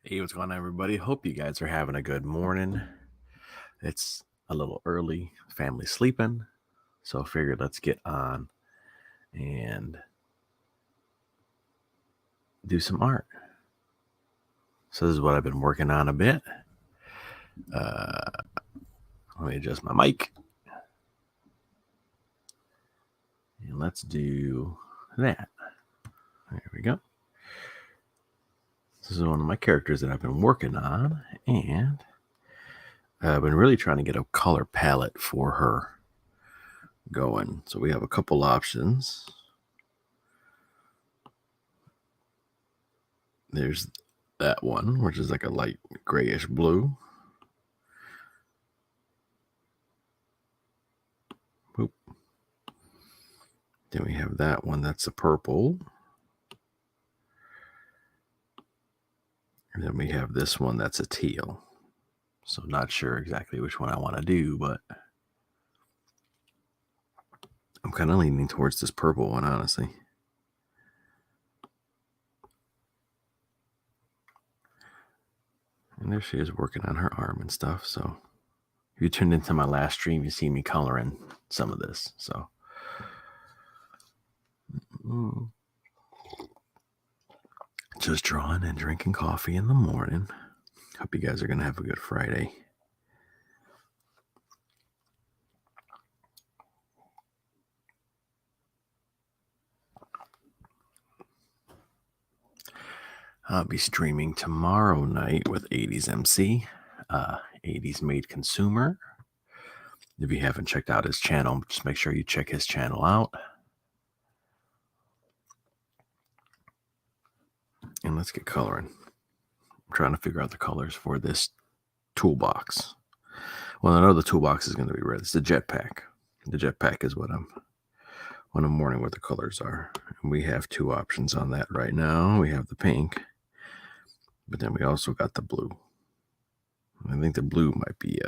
Hey, what's going on, everybody? Hope you guys are having a good morning. It's a little early, family sleeping, so I figured let's get on and do some art. So this is what I've been working on a bit. Let me adjust my mic. And let's do that. There we go. This is one of my characters that I've been working on, and I've been really trying to get a color palette for her going. So we have a couple options. There's that one, which is like a light grayish blue. Boop. Then we have that one that's a purple. And then we have this one that's a teal. So not sure exactly which one I want to do, but I'm kind of leaning towards this purple one, honestly. And there she is working on her arm and stuff. So if you tuned into my last stream, you see me coloring some of this. So just drawing and drinking coffee in the morning. Hope you guys are going to have a good Friday. I'll be streaming tomorrow night with 80s MC, 80s Made Consumer. If you haven't checked out his channel, just make sure you check his channel out. And let's get coloring. I'm trying to figure out the colors for this toolbox. Well, I know the toolbox is going to be red. It's the jetpack. The jetpack is what I'm wondering what the colors are. And we have two options on that right now. We have the pink, but then we also got the blue. I think the blue might be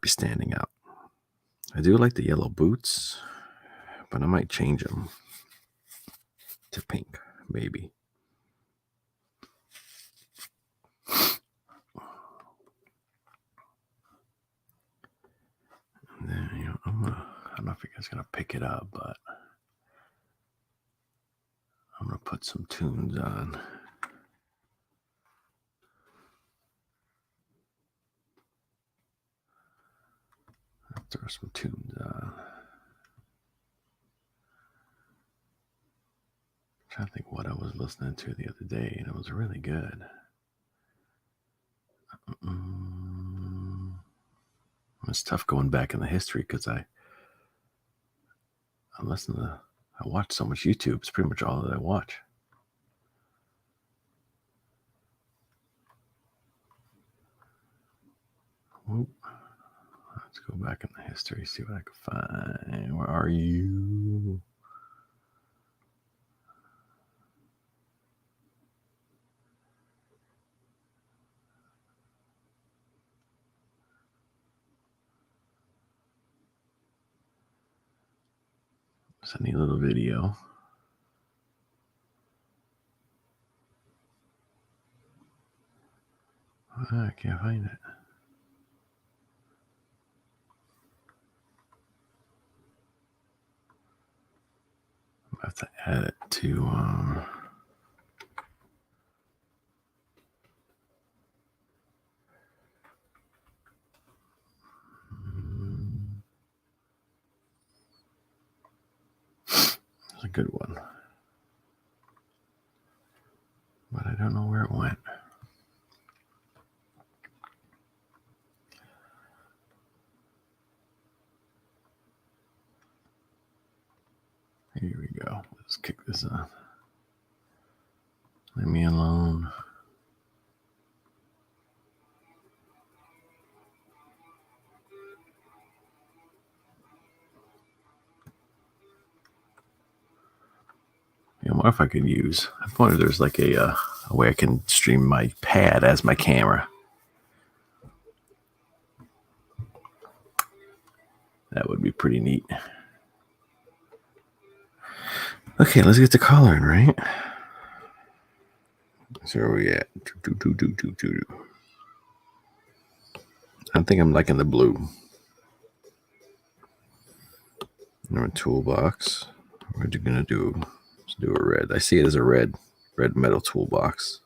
standing out. I do like the yellow boots, but I might change them to pink, maybe. And then, I don't know if you guys are gonna pick it up, but I'm gonna put some tunes on. Throw some tunes on. I'm trying to think what I was listening to the other day, and it was really good. It's tough going back in the history because I watch so much YouTube. It's pretty much all that I watch. Whoop. Let's go back in the history, see what I can find. Where are you? It's a neat little video. I can't find it. I have to add it to it's a good one, but I don't know where it went. Here we go. Let's kick this on. Leave me alone. What if I could use? I wonder if there's like a way I can stream my pad as my camera. That would be pretty neat. Okay, let's get to coloring, right? So where are we at? I think I'm liking the blue. Number toolbox. What are you gonna do? Let's do a red. I see it as a red metal toolbox.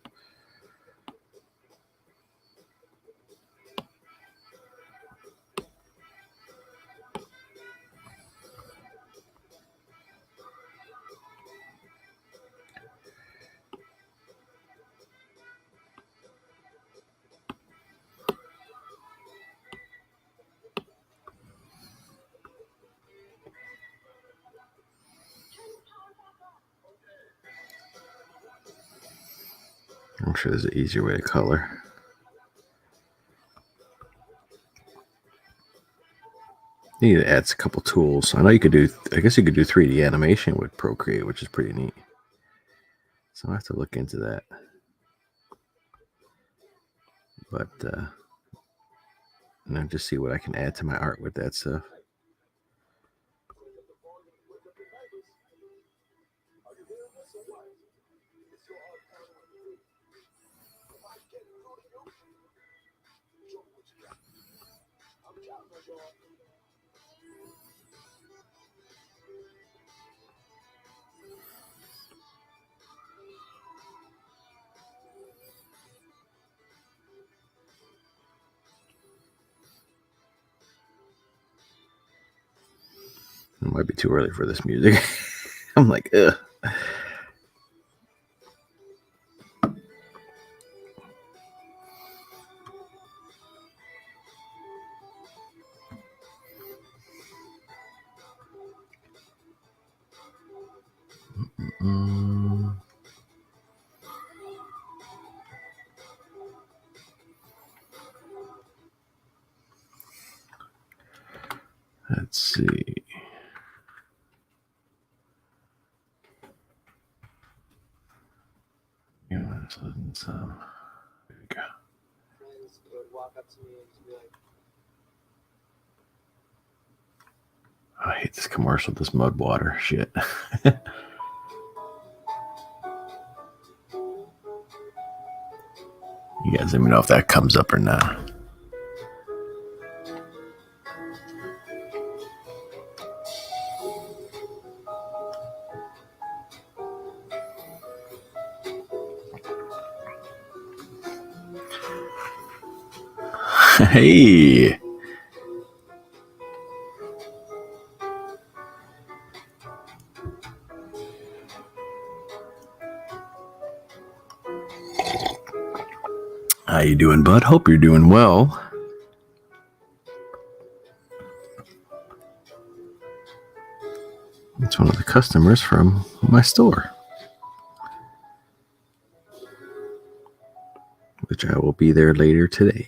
I'm sure there's an easier way to color. You need to add a couple tools. I know you could do, I guess you could do 3D animation with Procreate, which is pretty neat. So I have to look into that. But, and then just see what I can add to my art with that stuff. It might be too early for this music. I'm like, ugh. Let's see. Yeah, there we go. Friends would walk up to me and just be like, I hate this commercial, this mud water shit. You guys let me know if that comes up or not. Hey. How you doing, bud? Hope you're doing well. It's one of the customers from my store, which I will be there later today.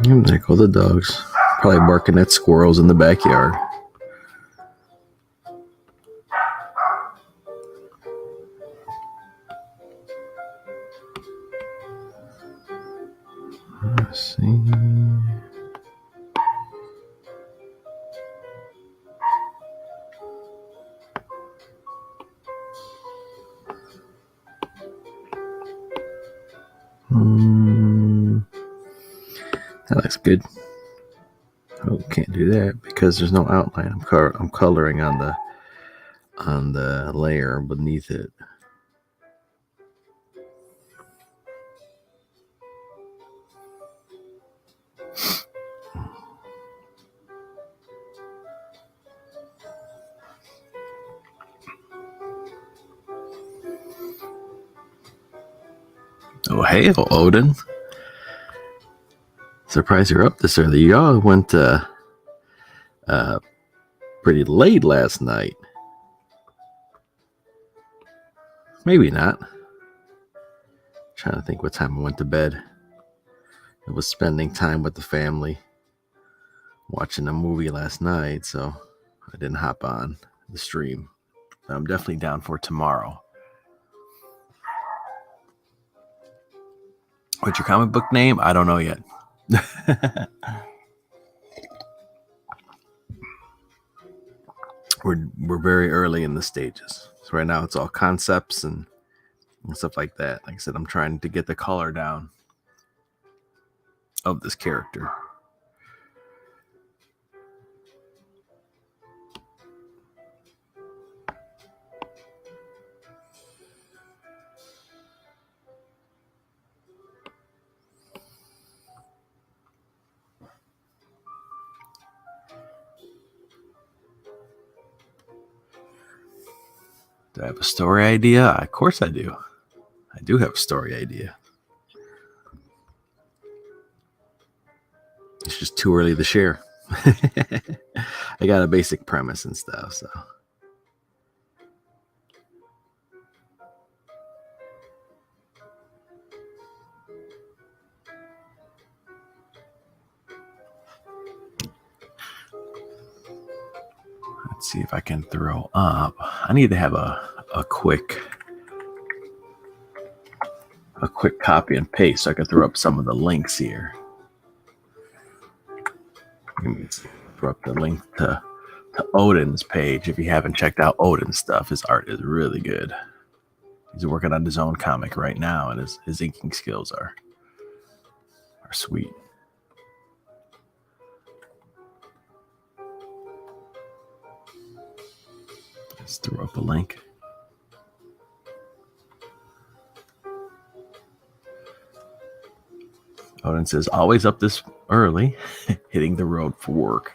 And there go the dogs. Probably barking at squirrels in the backyard. Let's see. That looks good. Oh, can't do that because there's no outline. I'm coloring on the layer beneath it. Oh, hey, Odin. Surprised you're up this early. Y'all went pretty late last night. Maybe not. Trying to think what time I went to bed. I was spending time with the family, watching a movie last night, so I didn't hop on the stream. I'm definitely down for tomorrow. What's your comic book name? I don't know yet. We're very early in the stages. So right now it's all concepts and stuff like that. Like I said, I'm trying to get the color down of this character. Do I have a story idea? Of course I do. I do have a story idea. It's just too early to share. I got a basic premise and stuff, so. Let's see if I can throw up. I need to have a quick copy and paste so I can throw up some of the links here. Throw up the link to Odin's page. If you haven't checked out Odin's stuff, his art is really good. He's working on his own comic right now, and his inking skills are sweet. Let's throw up a link. Odin says, always up this early, hitting the road for work.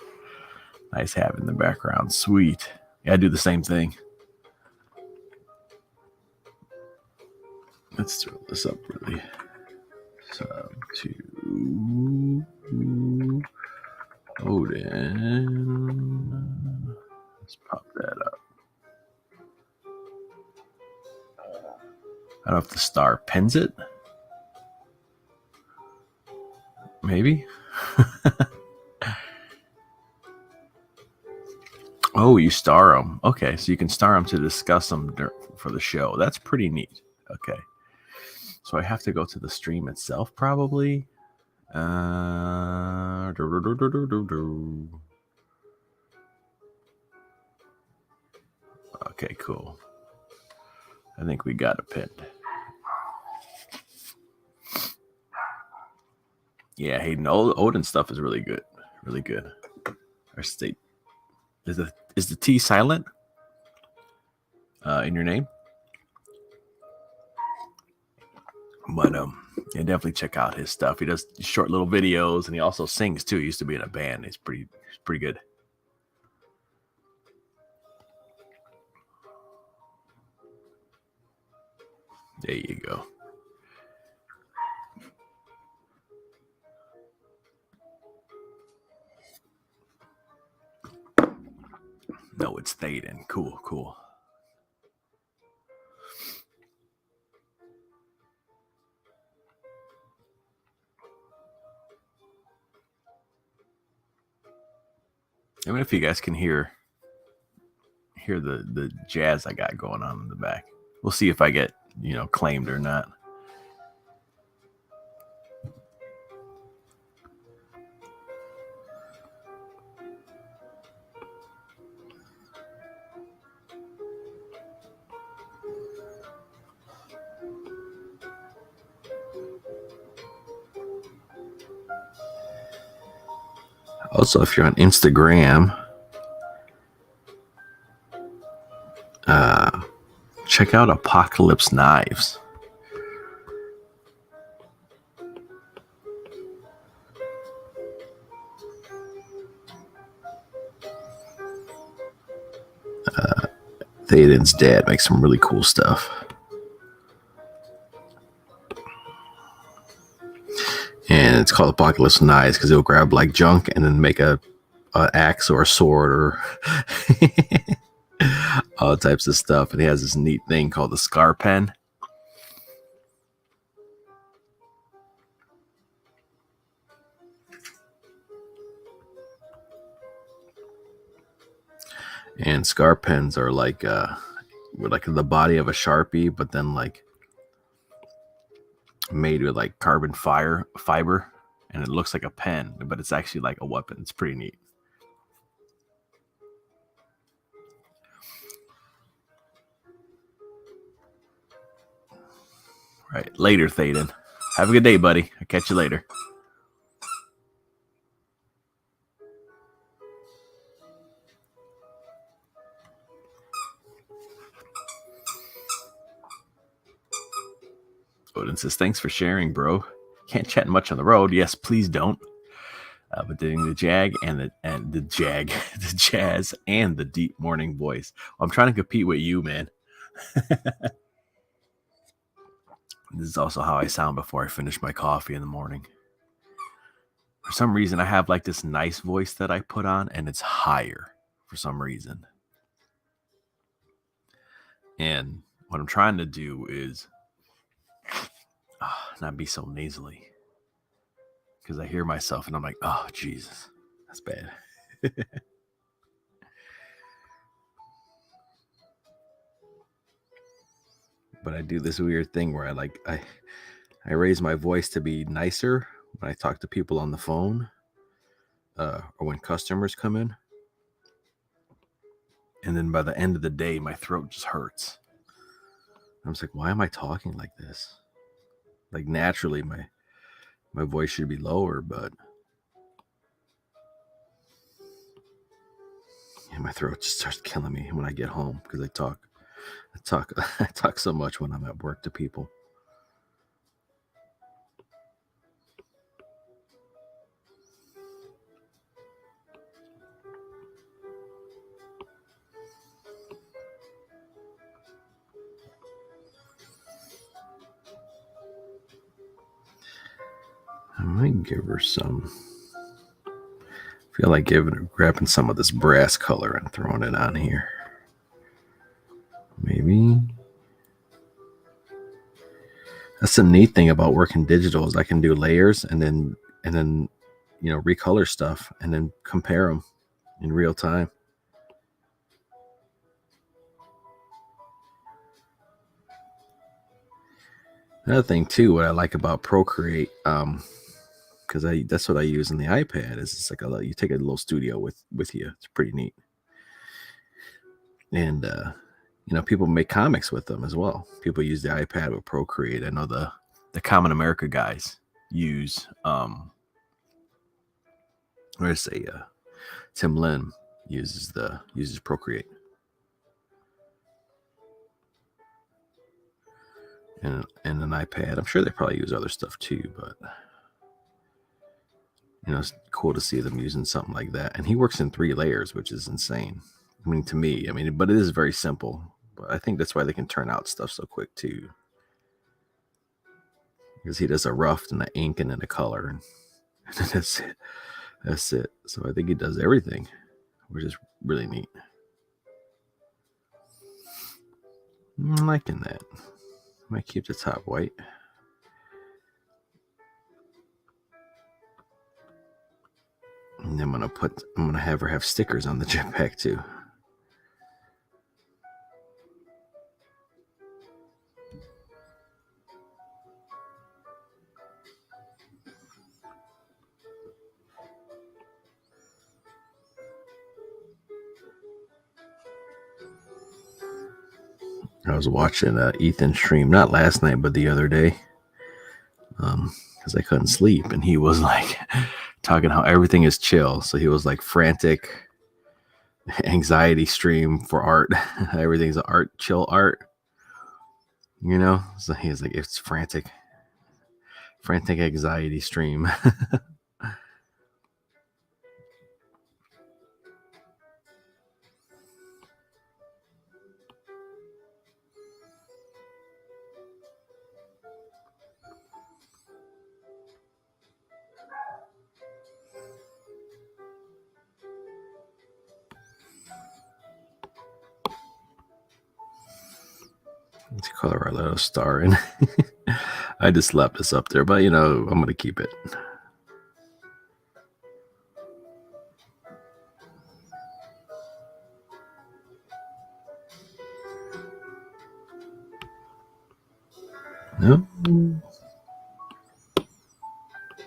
Nice hat in the background. Sweet. Yeah, I do the same thing. Let's throw this up really. Sub to Odin. Let's pop that up. I don't know if the star pins it. Maybe. Oh, you star them. Okay, so you can star them to discuss them for the show. That's pretty neat. Okay. So I have to go to the stream itself, probably. Okay, cool. I think we got it pinned. Yeah, Hayden, Odin stuff is really good. Really good. Our state is the T silent in your name? But yeah, definitely check out his stuff. He does short little videos, and he also sings too. He used to be in a band. He's pretty good. There you go. No, it's Thaden. Cool. I mean, if you guys can hear the jazz I got going on in the back. We'll see if I get, claimed or not. Also, if you're on Instagram, check out Apocalypse Knives. Thaden's dad makes some really cool stuff. And it's called Apocalypse Knives because he'll grab like junk and then make a axe or a sword or all types of stuff. And he has this neat thing called the Scar Pen. And scar pens are like the body of a Sharpie, but then like made with like carbon fiber, and it looks like a pen, but it's actually like a weapon. It's pretty neat. Right, later, Thaden. Have a good day, buddy. I'll catch you later. Odin says, thanks for sharing, bro. Can't chat much on the road. Yes, please don't. But doing the jazz and the deep morning voice. Well, I'm trying to compete with you, man. This is also how I sound before I finish my coffee in the morning. For some reason, I have like this nice voice that I put on, and it's higher for some reason. And what I'm trying to do is not be so nasally, because I hear myself and I'm like, oh, Jesus, that's bad. But I do this weird thing where I raise my voice to be nicer when I talk to people on the phone or when customers come in. And then by the end of the day, my throat just hurts. I'm just like, why am I talking like this? Like naturally, my voice should be lower, but my throat just starts killing me when I get home because I talk so much when I'm at work to people. I might give her some. Feel like grabbing some of this brass color and throwing it on here. Maybe. That's the neat thing about working digital is I can do layers and then recolor stuff and then compare them in real time. Another thing too, what I like about Procreate, because that's what I use in the iPad, is it's like you take a little studio with you. It's pretty neat. And people make comics with them as well. People use the iPad with Procreate. I know the Common America guys use Or I say Tim Lim uses Procreate. And an iPad. I'm sure they probably use other stuff too, but it's cool to see them using something like that. And he works in 3 layers, which is insane. I mean, to me, but it is very simple. But I think that's why they can turn out stuff so quick too. Because he does a rough and the ink and then the color. And that's it. That's it. So I think he does everything, which is really neat. I'm liking that. I might keep the top white. And then I'm gonna have her have stickers on the jetpack too. I was watching Ethan stream, not last night, but the other day, because I couldn't sleep, and he was like talking how everything is chill. So he was like frantic anxiety stream for art. Everything's art, chill art. So he's like, it's frantic anxiety stream. Let's color our little star in. I just slapped this up there, but I'm gonna keep it. No.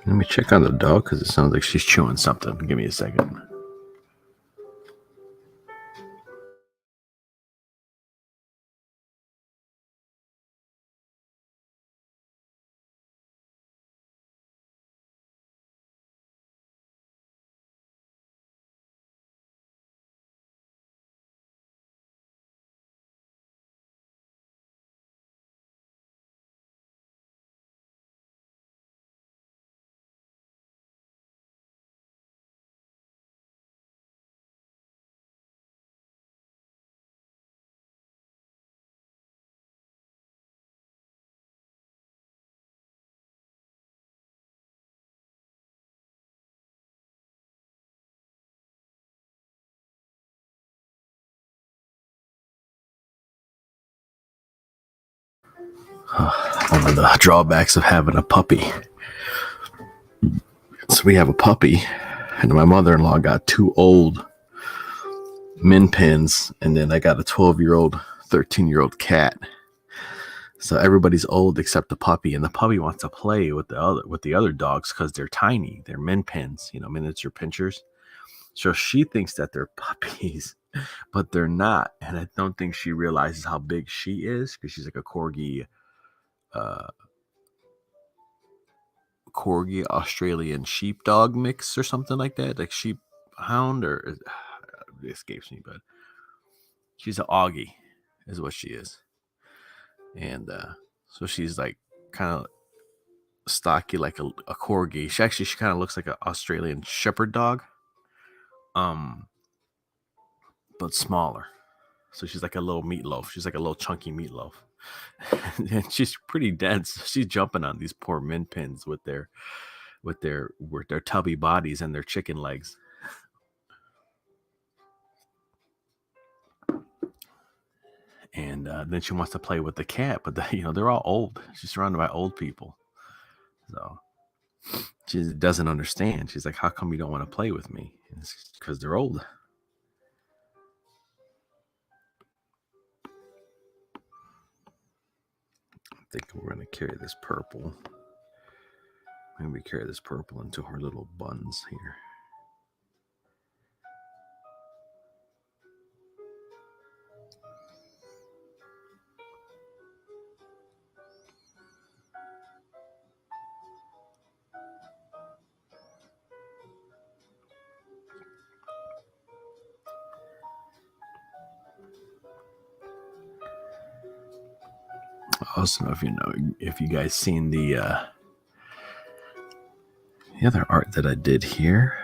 Let me check on the dog because it sounds like she's chewing something. Give me a second. One of the drawbacks of having a puppy. So we have a puppy, and my mother-in-law got 2 old min pins, and then I got a 12-year-old, 13-year-old cat. So everybody's old except the puppy, and the puppy wants to play with the other dogs because they're tiny. They're min pins, miniature pinchers. So she thinks that they're puppies, but they're not. And I don't think she realizes how big she is because she's like a corgi Australian sheepdog mix or something like that, like sheep hound, or it escapes me, but she's an Augie, is what she is. And so she's like kind of stocky, like a corgi. She kind of looks like an Australian shepherd dog, but smaller. So she's like a little meatloaf. She's like a little chunky meatloaf. And she's pretty dense. She's jumping on these poor min pins with their tubby bodies and their chicken legs. And then she wants to play with the cat, but they're all old. She's surrounded by old people, so she doesn't understand. She's like, "How come you don't want to play with me?" And it's because they're old. I think we're gonna carry this purple. Maybe carry this purple into her little buns here. I also know if you guys seen the other art that I did here.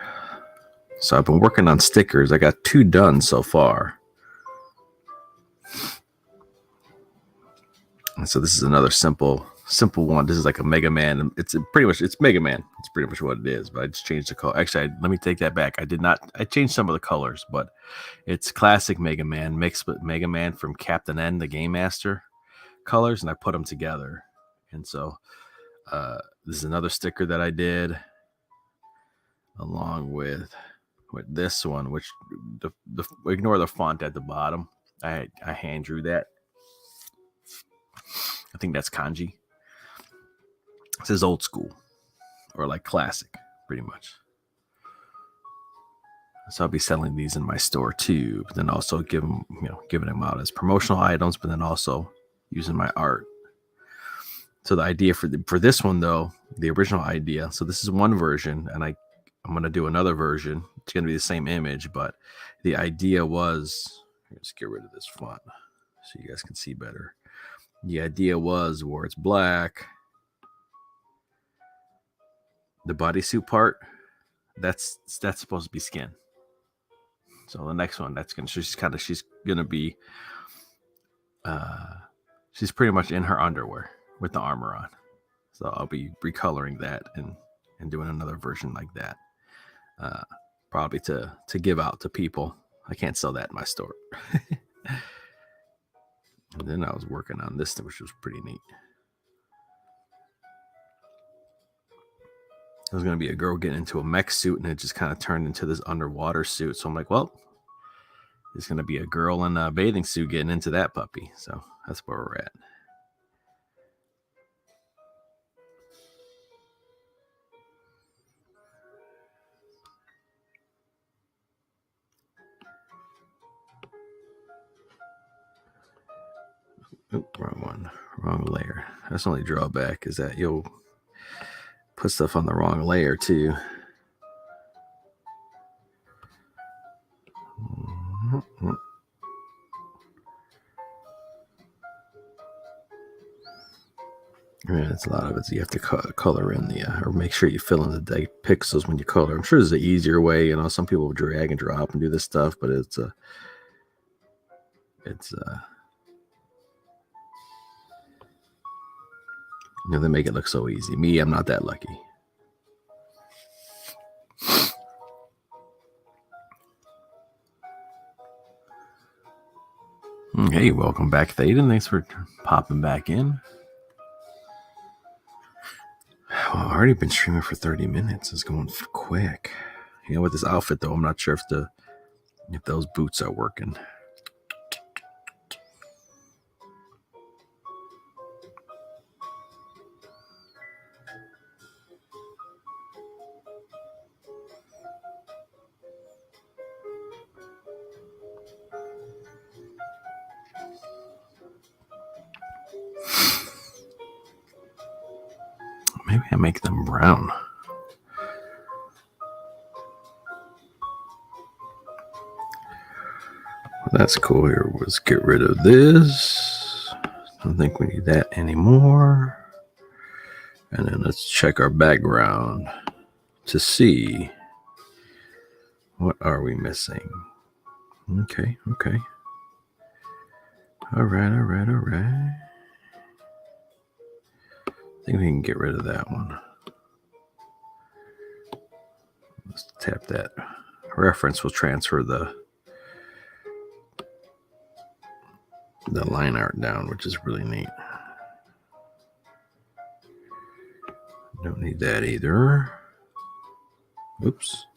So I've been working on stickers. I got 2 done so far. And so this is another simple one. This is like a Mega Man. It's Mega Man. It's pretty much what it is. But I just changed the color. Actually, let me take that back. I changed some of the colors, but it's classic Mega Man mixed with Mega Man from Captain N, the Game Master colors, and I put them together. And so this is another sticker that I did along with this one, which ignore the font at the bottom. I hand drew that. I think that's kanji. It says old school or like classic, pretty much. So I'll be selling these in my store too, but then also giving them out as promotional items, but then also using my art. So the idea for this one though, the original idea. So this is one version, and I'm going to do another version. It's going to be the same image, but the idea was, let's get rid of this font so you guys can see better. The idea was where it's black, the bodysuit part, that's supposed to be skin. So the next one, she's gonna be, she's pretty much in her underwear with the armor on. So I'll be recoloring that and doing another version like that, probably to give out to people. I can't sell that in my store. And then I was working on this, which was pretty neat. It was going to be a girl getting into a mech suit, and it just kind of turned into this underwater suit. So I'm like, well, there's going to be a girl in a bathing suit getting into that puppy. So that's where we're at. Oop, wrong one. Wrong layer. That's the only drawback, is that you'll put stuff on the wrong layer too. Yeah, it's a lot of it. You have to color in or make sure you fill in the pixels when you color. I'm sure there's an easier way. Some people drag and drop and do this stuff, but it's they make it look so easy. Me, I'm not that lucky. Hey, welcome back, Thaden. Thanks for popping back in. Well, I've already been streaming for 30 minutes. It's going quick. With this outfit though, I'm not sure if those boots are working. Maybe I make them brown. Well, that's cool. Here, let's get rid of this. I don't think we need that anymore. And then let's check our background to see what are we missing. Okay. All right. I think we can get rid of that one. Let's tap that. Reference will transfer the line art down, which is really neat. Don't need that either. Oops.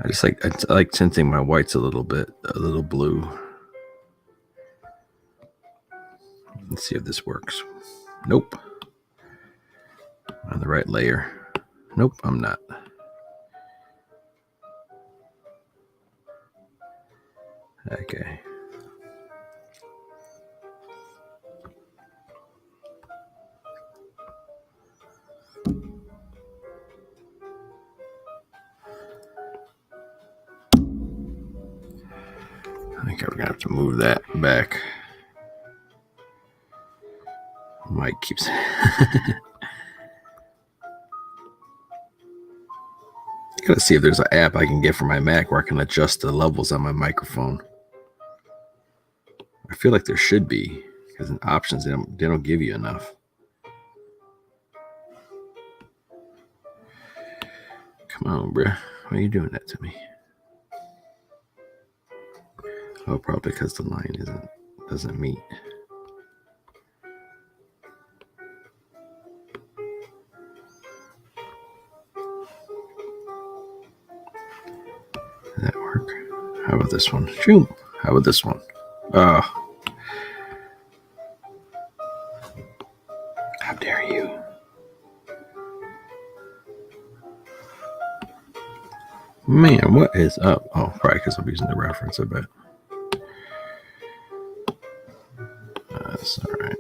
I like tinting my whites a little blue. Let's see if this works. Nope. On the right layer. Nope, I'm not. Okay. Okay, we're gonna have to move that back. Mike keeps. Gotta see if there's an app I can get for my Mac where I can adjust the levels on my microphone. I feel like there should be, because in options they don't give you enough. Come on, bruh. Why are you doing that to me? Oh, probably because the line doesn't meet. Does that work? How about this one? Shoot. How about this one? How dare you? Man, what is up? Oh, probably because I'm using the reference, I bet. That's all right.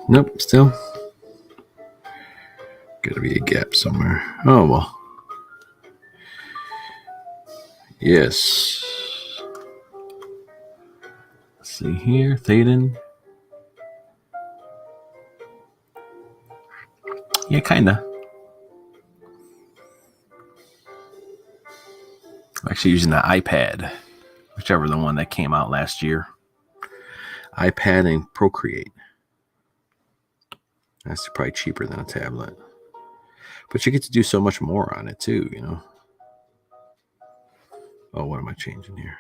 Nope, still. Gotta be a gap somewhere. Oh, well. Yes. Let's see here. Thaden. Yeah, kinda. I'm actually using the iPad, whichever the one that came out last year. iPad and Procreate. That's probably cheaper than a tablet. But you get to do so much more on it too, you know. Oh, what am I changing here?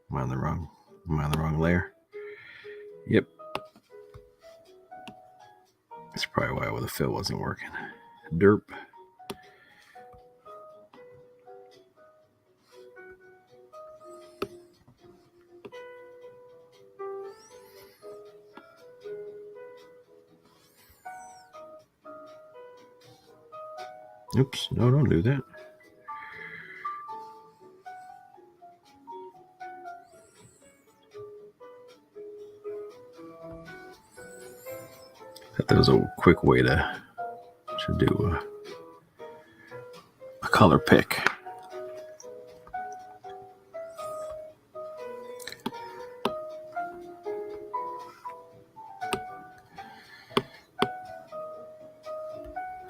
Am I on the wrong layer? Yep. That's probably why the fill wasn't working. Derp. Oops, no, don't do that. Thought there was a quick way to do a color pick.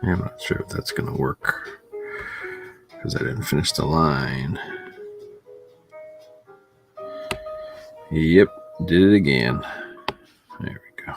I'm not sure if that's going to work because I didn't finish the line. Yep, did it again. There we go.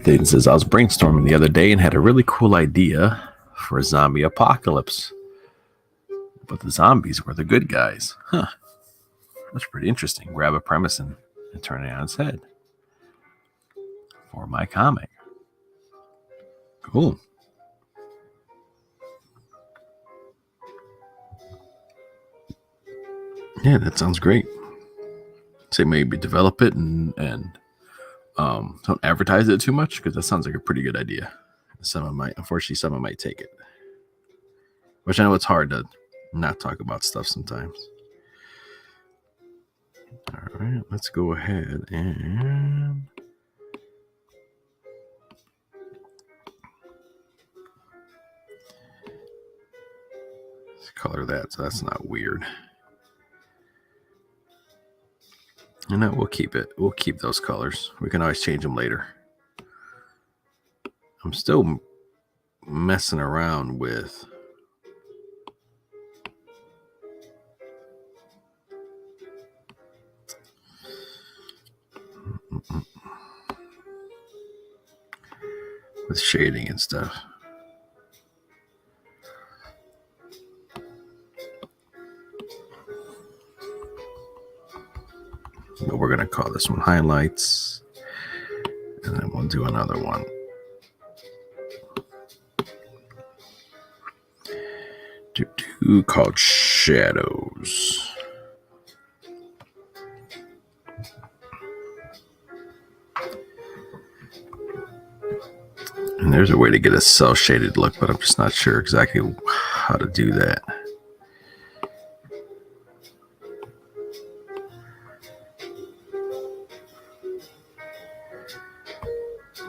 Thaden says, I was brainstorming the other day and had a really cool idea for a zombie apocalypse. But the zombies were the good guys. Huh. That's pretty interesting. Grab a premise and turn it on its head. For my comic. Cool. Yeah, that sounds great. Say maybe develop it and don't advertise it too much because that sounds like a pretty good idea. Unfortunately, someone might take it. Which I know it's hard to not talk about stuff sometimes. All right, let's go ahead and let's color that so that's not weird. And then we'll keep it. We'll keep those colors. We can always change them later. I'm still messing around with shading and stuff. But we're going to call this one highlights, and then we'll do another one. Called shadows. And there's a way to get a cell shaded look, but I'm just not sure exactly how to do that.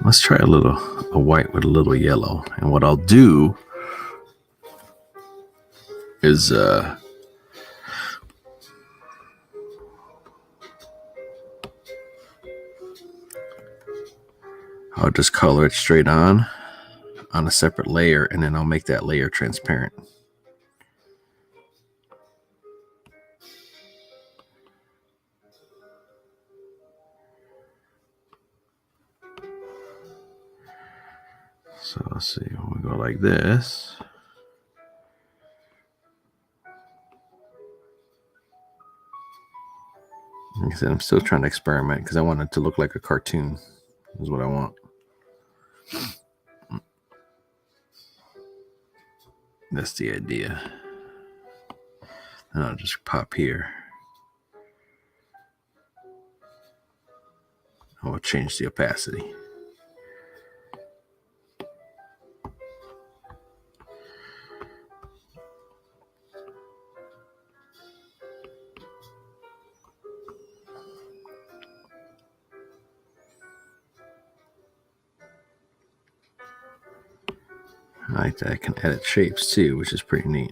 Let's try a white with a little yellow. And what I'll do is I'll just color it straight on a separate layer, and then I'll make that layer transparent. So let's see, we'll go like this. Like I said, I'm still trying to experiment because I want it to look like a cartoon, is what I want. That's the idea. And I'll just pop here. I'll change the opacity. I like that. I can edit shapes too, which is pretty neat.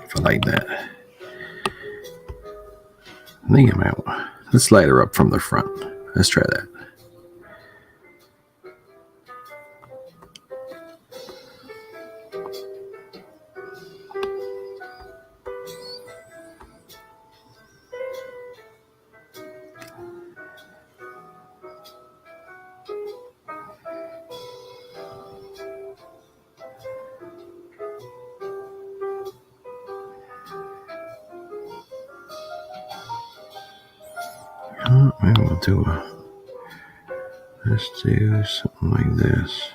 If I like that. I think I might. Let's light her up from the front. Let's try that. Maybe we'll do let's do something like this.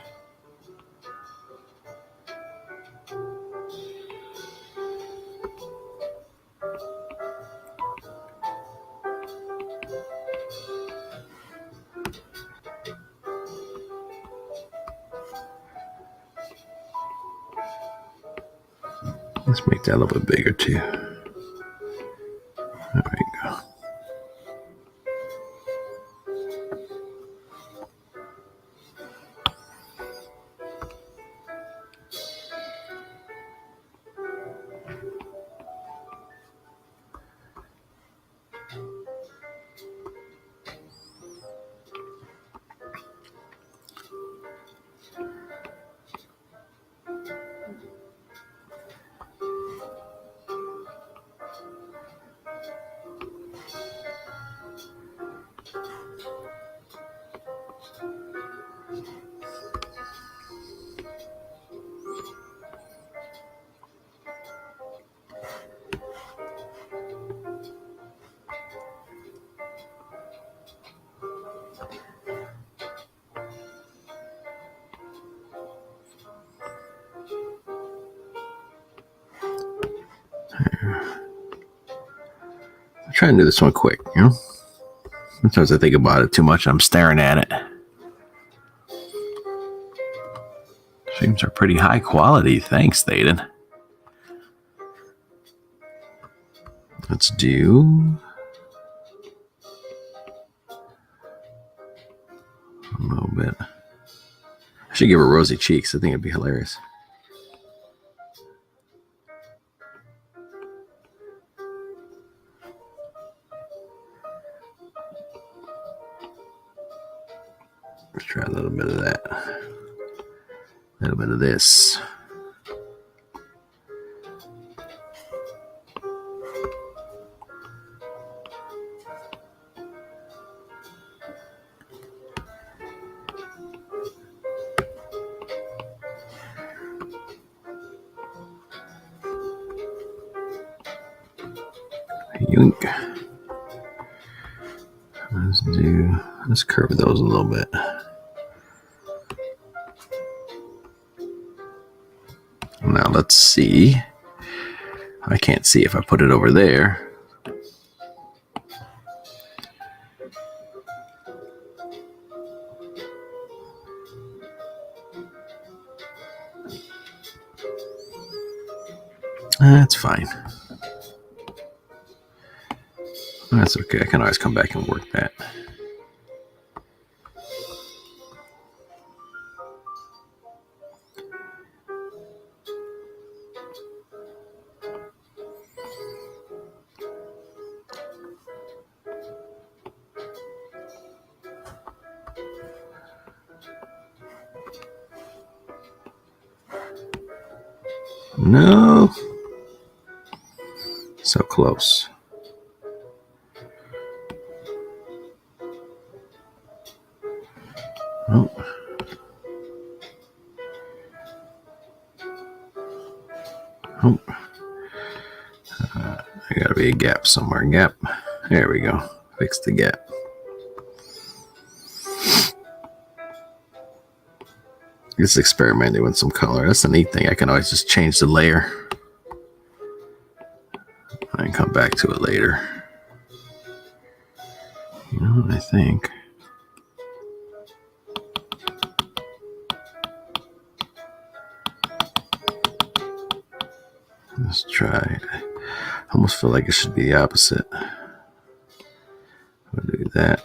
Let's make that a little bit bigger too. There we go. I'm trying to do this one quick, you know? Sometimes I think about it too much. I'm staring at it. streams are pretty high quality. Thanks, Thaden. Let's do a little bit. I should give her rosy cheeks. I think it'd be hilarious. Let's try a little bit of that. A little bit of this. Yoink. Let's curve those a little bit. Now let's see. I can't see if I put it over there. That's fine. That's okay. I can always come back and work that. No. So close. Oh. Oh. There gotta be a gap somewhere. Gap. There we go. Fix the gap. Just experimenting with some color. That's the neat thing. I can always just change the layer. I can come back to it later. You know what I think? Let's try it. I almost feel like it should be the opposite. We'll do that.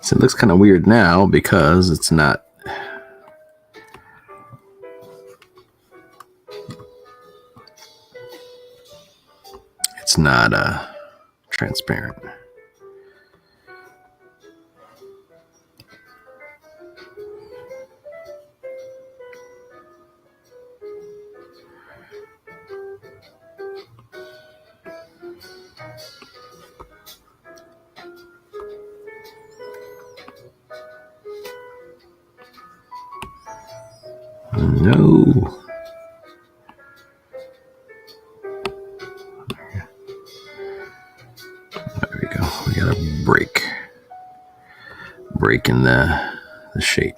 So it looks kind of weird now because it's not transparent. No. There we go. We got a break in the shape.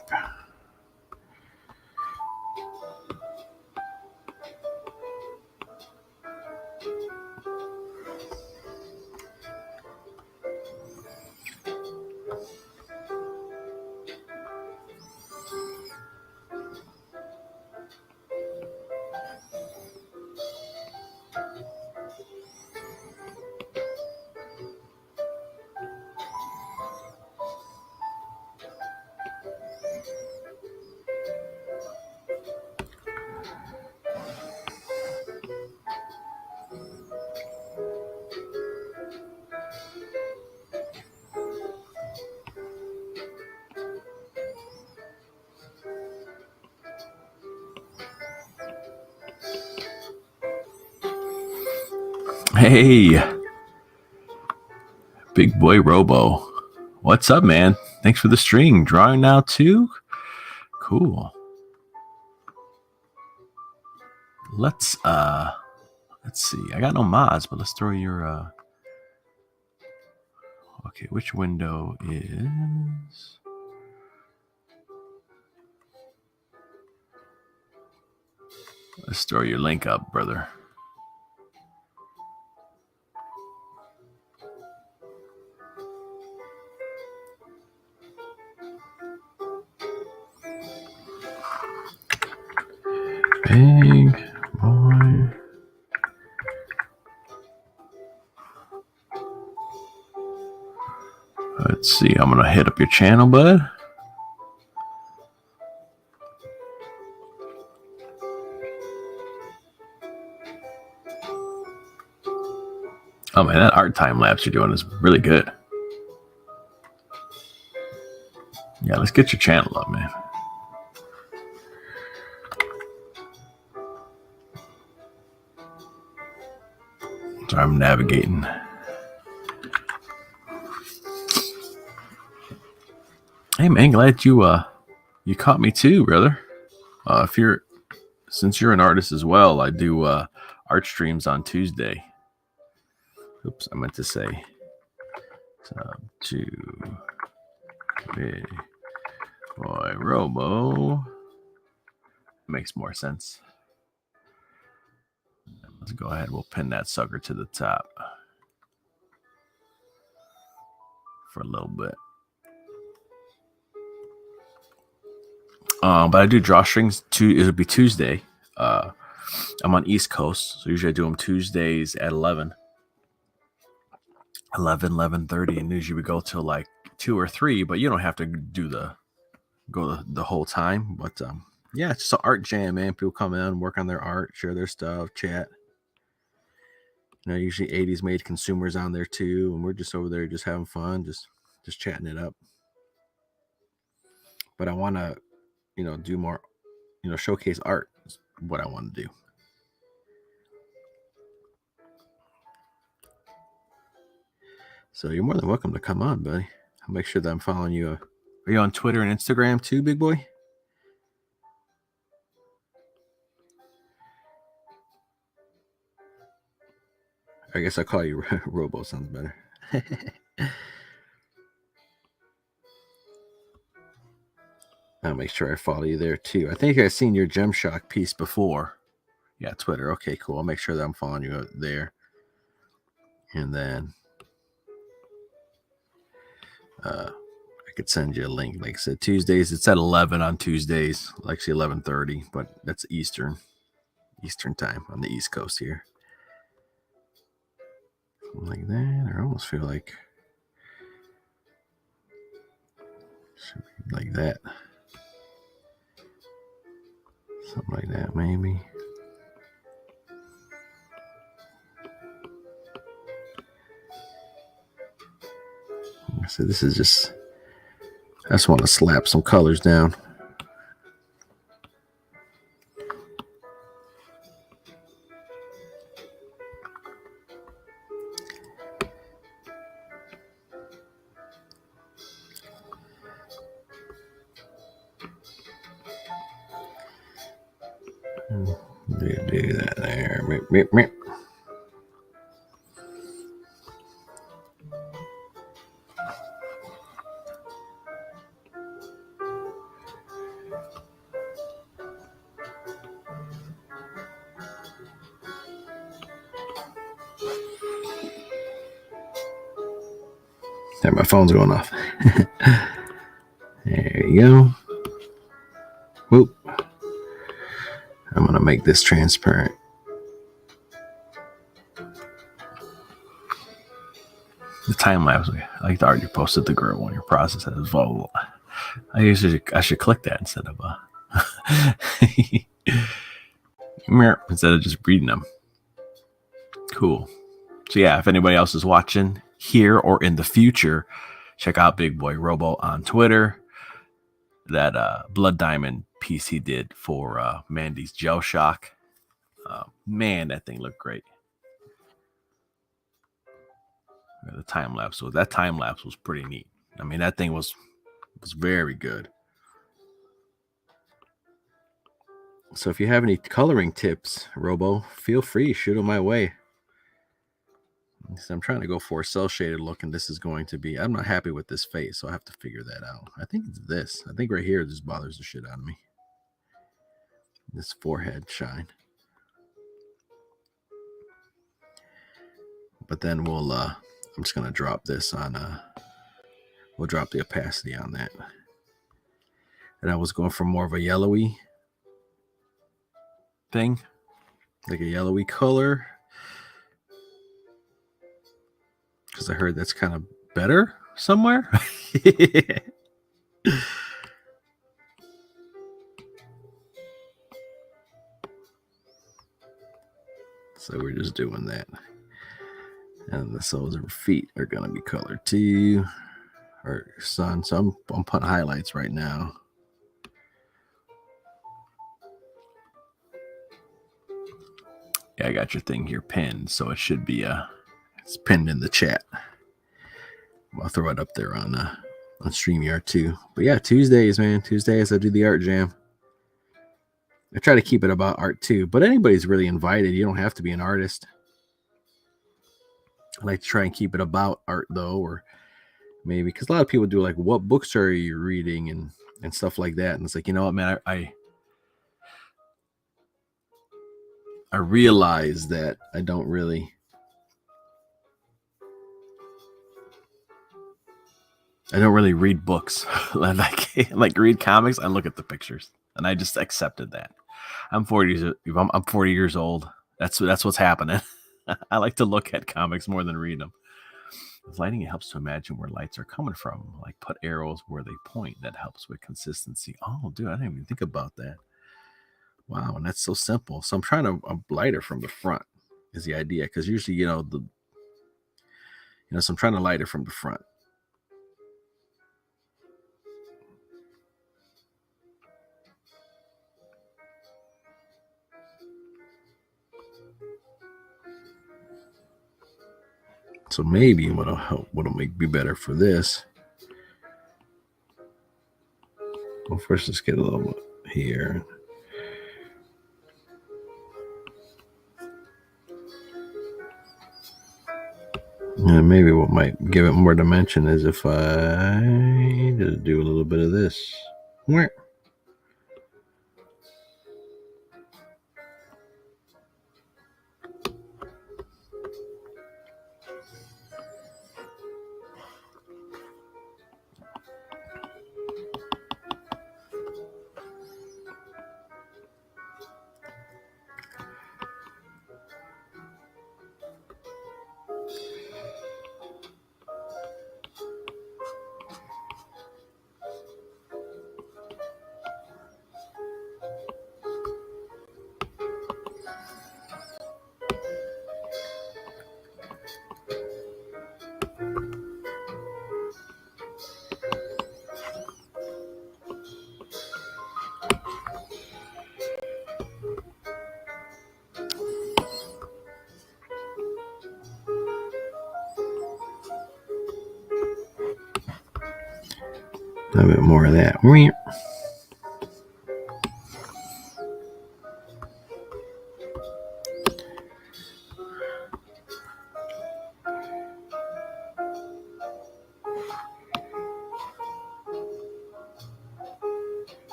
Hey, big boy Robo. What's up, man? Thanks for the stream. Drawing now too? Cool. Let's see. I got no mods, but let's throw your okay, which window is let's throw your link up, brother. Big boy. Let's see. I'm gonna hit up your channel, bud. Oh man, that art time lapse you're doing is really good. Yeah, let's get your channel up, man. Sorry, I'm navigating. Hey man, glad you caught me too, brother. Since you're an artist as well, I do art streams on Tuesday. Oops, I meant to say to Big Boy Robo. Makes more sense. Let's go ahead. We'll pin that sucker to the top for a little bit. But I do drawstrings too. It'll be Tuesday. I'm on East Coast, so usually I do them Tuesdays at 11:30, and usually we go till like 2 or 3. But you don't have to go the whole time. But yeah, it's just an art jam, man. People come in, work on their art, share their stuff, chat. You know, usually 80s made consumers on there too, and we're just over there just having fun, just chatting it up. But I want to, do more, showcase art is what I want to do. So you're more than welcome to come on, buddy. I'll make sure that I'm following you. Are you on Twitter and Instagram too, big boy? I guess I'll call you Robo. Sounds better. I'll make sure I follow you there too. I think I've seen your Gemshock piece before. Yeah, Twitter. Okay, cool. I'll make sure that I'm following you there. And then I could send you a link. Like I said, Tuesdays. It's at 11 on Tuesdays. Actually 11:30, but that's Eastern time on the East Coast here. Something like that. I almost feel like like that. Something like that, maybe. So this is just, I just want to slap some colors down. Do that there. Meep, meep. There, my phone's going off. There you go. Whoop. I'm going to make this transparent. The time lapse. I like the art you posted the girl when your process has evolved. I should click that instead of instead of just reading them. Cool. So yeah, if anybody else is watching here or in the future, check out Big Boy Robo on Twitter. That Blood Diamond piece he did for Mandy's Gel Shock. Man, that thing looked great. The time lapse was pretty neat. I mean, that thing was very good. So if you have any coloring tips, Robo, feel free, shoot them my way. So I'm trying to go for a cell shaded look, and this is going to be, I'm not happy with this face, so I have to figure that out. I think it's this. I think right here this bothers the shit out of me. This forehead shine. But then we'll I'm just gonna drop this on we'll drop the opacity on that. And I was going for more of a yellowy thing, like a yellowy color, because I heard that's kind of better somewhere. So we're just doing that. And the soles of her feet are gonna be colored too. Her sun. So I'm putting highlights right now. Yeah, I got your thing here pinned, so it should be it's pinned in the chat. I'll throw it up there on StreamYard too. But yeah, Tuesdays, man. Tuesdays I do the art jam. I try to keep it about art too, but anybody's really invited. You don't have to be an artist. I like to try and keep it about art though, or maybe because a lot of people do like, what books are you reading and stuff like that. And it's like, you know what, man, I realize that I don't really read books. like read comics. I look at the pictures, and I just accepted that. I'm 40 years old. That's what's happening. I like to look at comics more than read them. With lighting, it helps to imagine where lights are coming from. Like put arrows where they point. That helps with consistency. Oh, dude, I didn't even think about that. Wow, and that's so simple. So I'm trying to light her from the front is the idea, because usually, so I'm trying to light her from the front. So maybe what'll make be better for this. Well, first let's get a little here. And maybe what might give it more dimension is if I just do a little bit of this. Where? A bit more of that.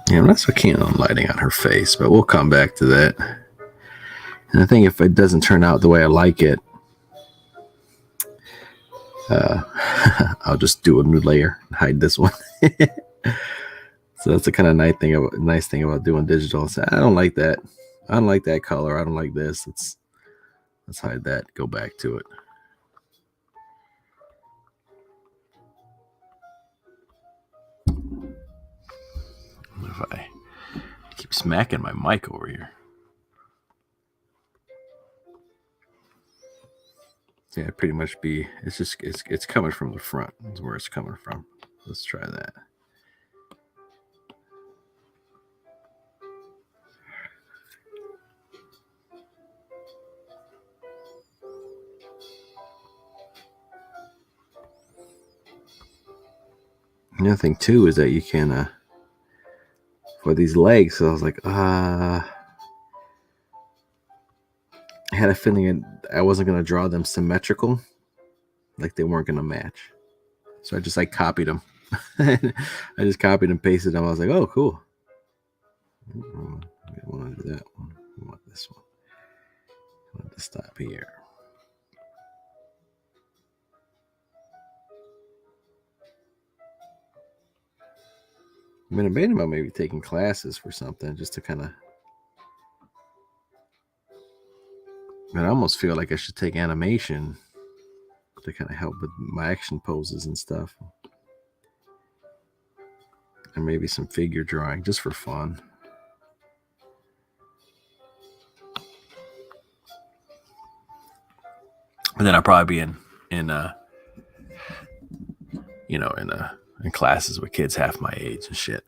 Yeah, I'm not so keen on lighting on her face, but we'll come back to that. And I think if it doesn't turn out the way I like it, I'll just do a new layer and hide this one. So that's the kind of nice thing about doing digital. So I don't like that. I don't like that color. I don't like this. Let's hide that. Go back to it. If I keep smacking my mic over here. Yeah, pretty much be. It's just it's coming from the front. Is where it's coming from. Let's try that. The other thing too is that you can for these legs. So I was like, I had a feeling I wasn't gonna draw them symmetrical, like they weren't gonna match. So I just like copied them. I just copied and pasted them. I was like, oh, cool. I want to do that one. I want this one. I want to stop here. I mean, I'm debating about maybe taking classes for something just to kind of. I almost feel like I should take animation to kind of help with my action poses and stuff. And maybe some figure drawing just for fun. And then I'll probably be in classes with kids half my age and shit.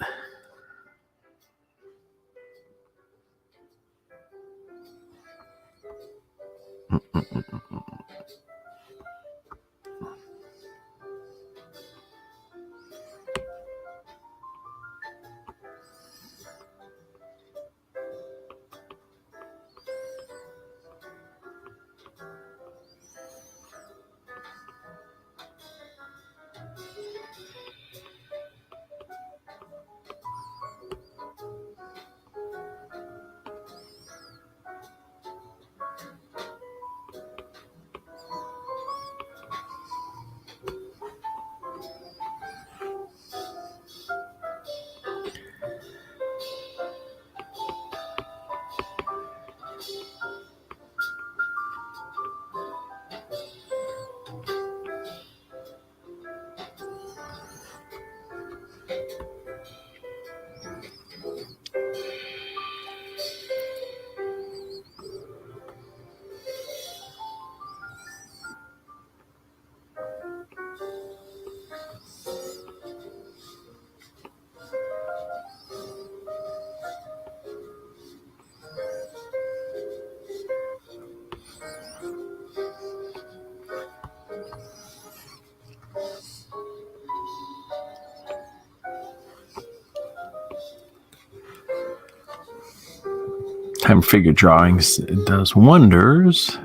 Time figure drawings, it does wonders.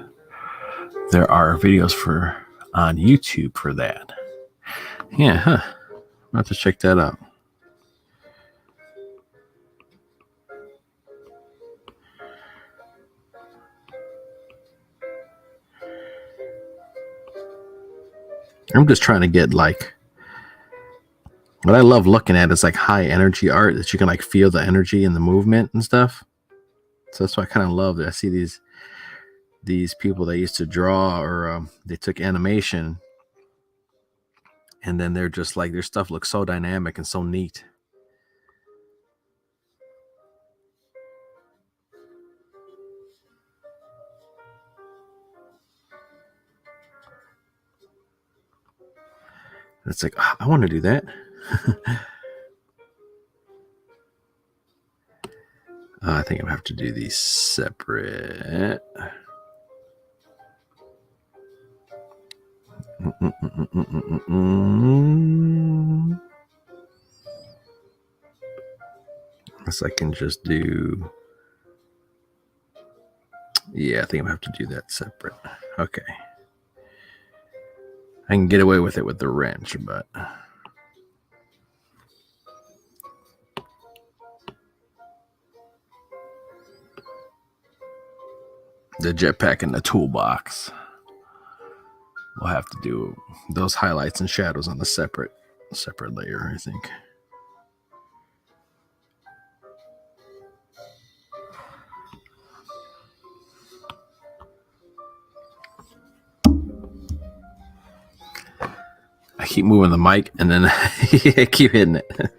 There are videos on YouTube for that. Yeah, huh? I'll have to check that out. I'm just trying to get like what I love looking at is like high energy art that you can like feel the energy and the movement and stuff. So that's why I kind of love it. I see these people that used to draw or they took animation and then they're just like their stuff looks so dynamic and so neat. It's like I want to do that. I think I'm gonna have to do these separate. Unless I can just do. Yeah, I think I'm gonna have to do that separate. Okay. I can get away with it with the wrench, but. The jetpack in the toolbox. We'll have to do those highlights and shadows on the separate layer, I think. I keep moving the mic and then I keep hitting it.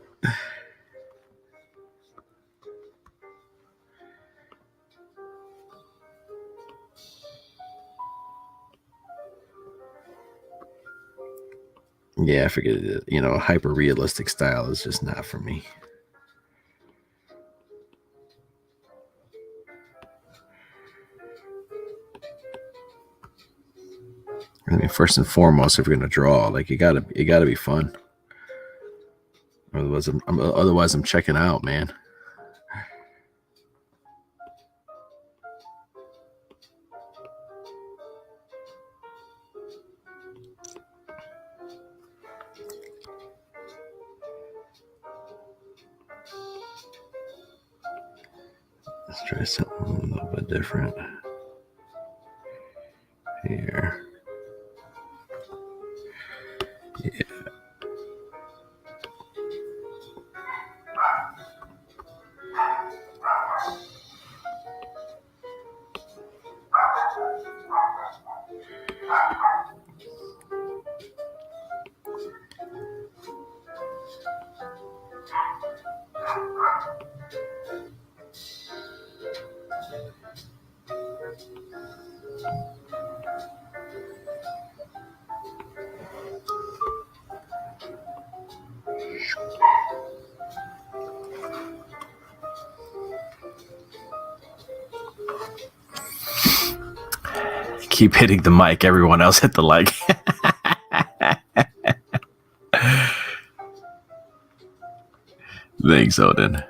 Yeah, I figured, a hyper realistic style is just not for me. I mean, first and foremost, if you're gonna draw, like you gotta be fun. Otherwise, I'm checking out, man. Let's try something a little bit different here. Yeah. Keep hitting the mic. Everyone else hit the like. Thanks, Odin.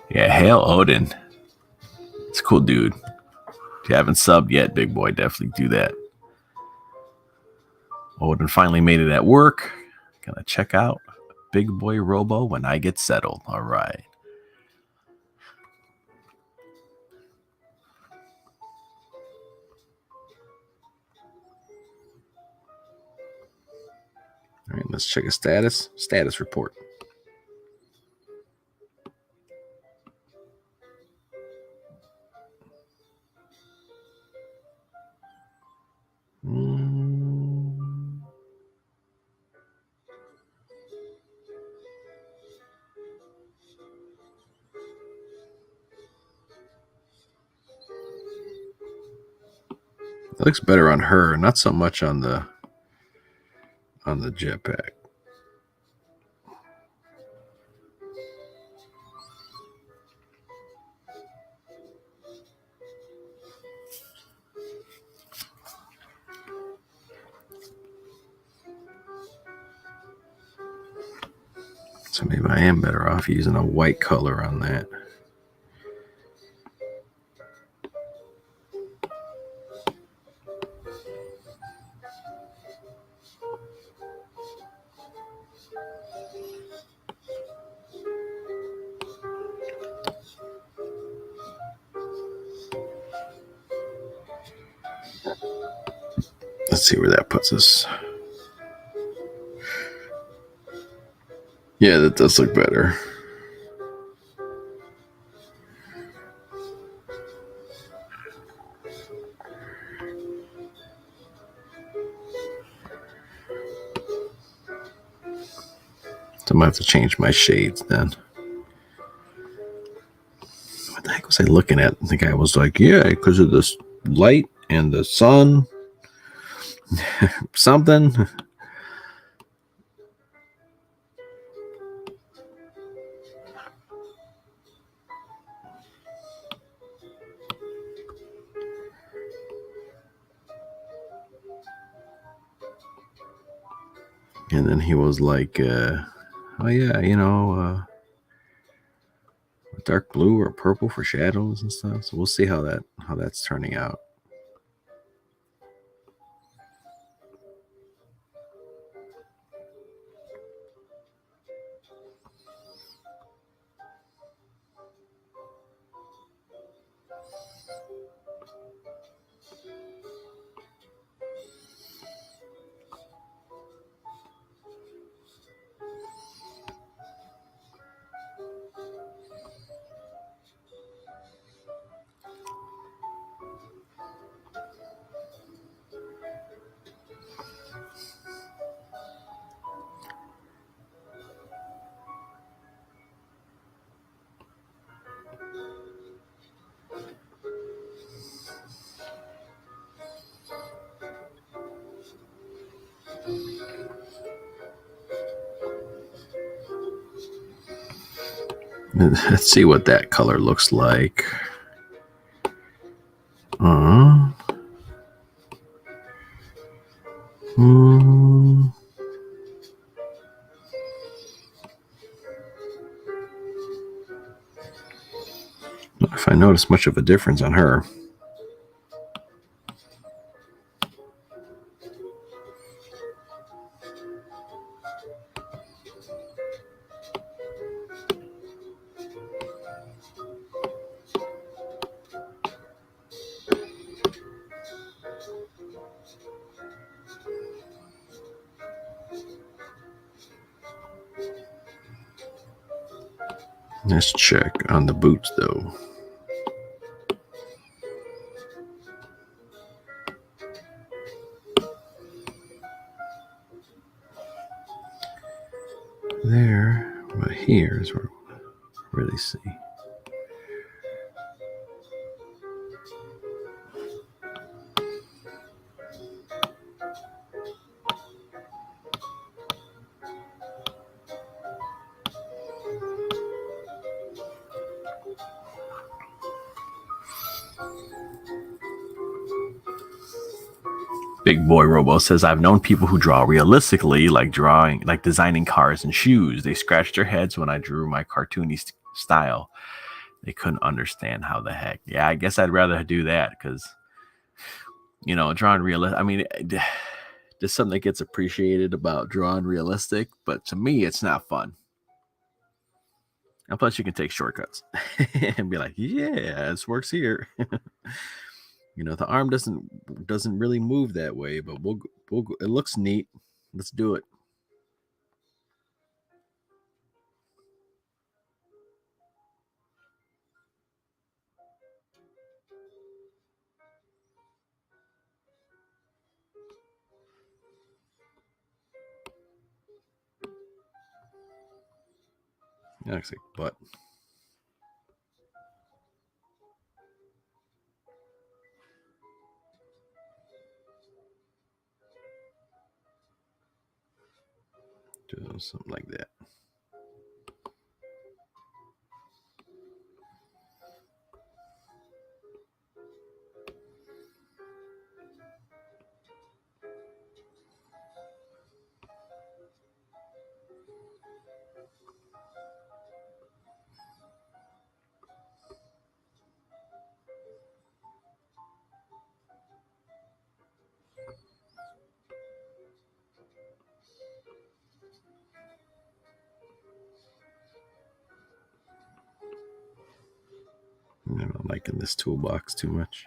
Yeah, hail Odin. It's a cool dude. If you haven't subbed yet, big boy, definitely do that. Odin finally made it at work. Gonna check out Big Boy Robo when I get settled. All right. All right, let's check a status report. It looks better on her, not so much on the jetpack. So maybe I am better off using a white color on that. Let's see where that puts us. Yeah, that does look better. So I might have to change my shades then. What the heck was I looking at? The guy was like, yeah, because of this light and the sun. Something. And then he was like, oh yeah, dark blue or purple for shadows and stuff. So we'll see how that's turning out. Let's see what that color looks like. If I notice much of a difference on her. Let's check on the boots though. There, but here is where we really see. Big Boy Robo says, I've known people who draw realistically, like designing cars and shoes. They scratched their heads when I drew my cartoony style. They couldn't understand how the heck. Yeah, I guess I'd rather do that because, drawing realistic. I mean, there's something that gets appreciated about drawing realistic, but to me, it's not fun. And plus, you can take shortcuts and be like, yeah, this works here. The arm doesn't really move that way, but we'll it looks neat. Let's do it. That looks like butt. Do something like that. I'm not liking this toolbox too much.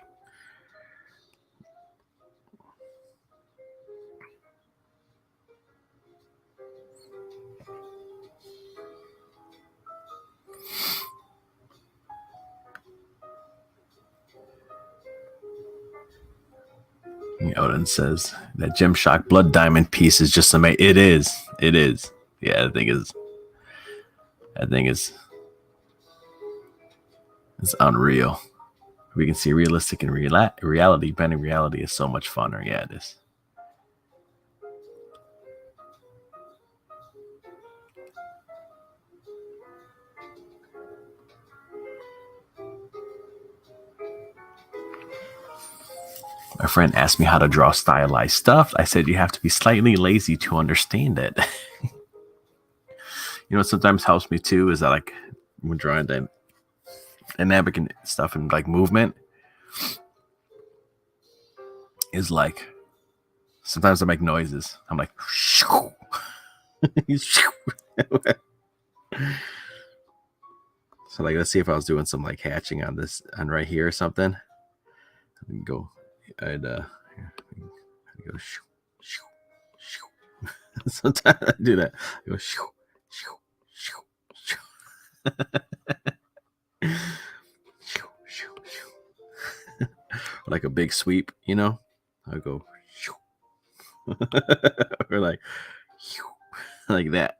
Odin says that Gymshock Blood Diamond piece is just amazing. It is. Yeah, I think it's unreal. We can see realistic in reality. Bending reality is so much funner. Yeah, it is. My friend asked me how to draw stylized stuff. I said you have to be slightly lazy to understand it. What sometimes helps me too is that like when drawing dynamic and stuff and like movement is like sometimes I make noises. I'm like so like let's see if I was doing some like hatching on right here or something. I'd go sometimes I do that. I go like a big sweep, I go or like that.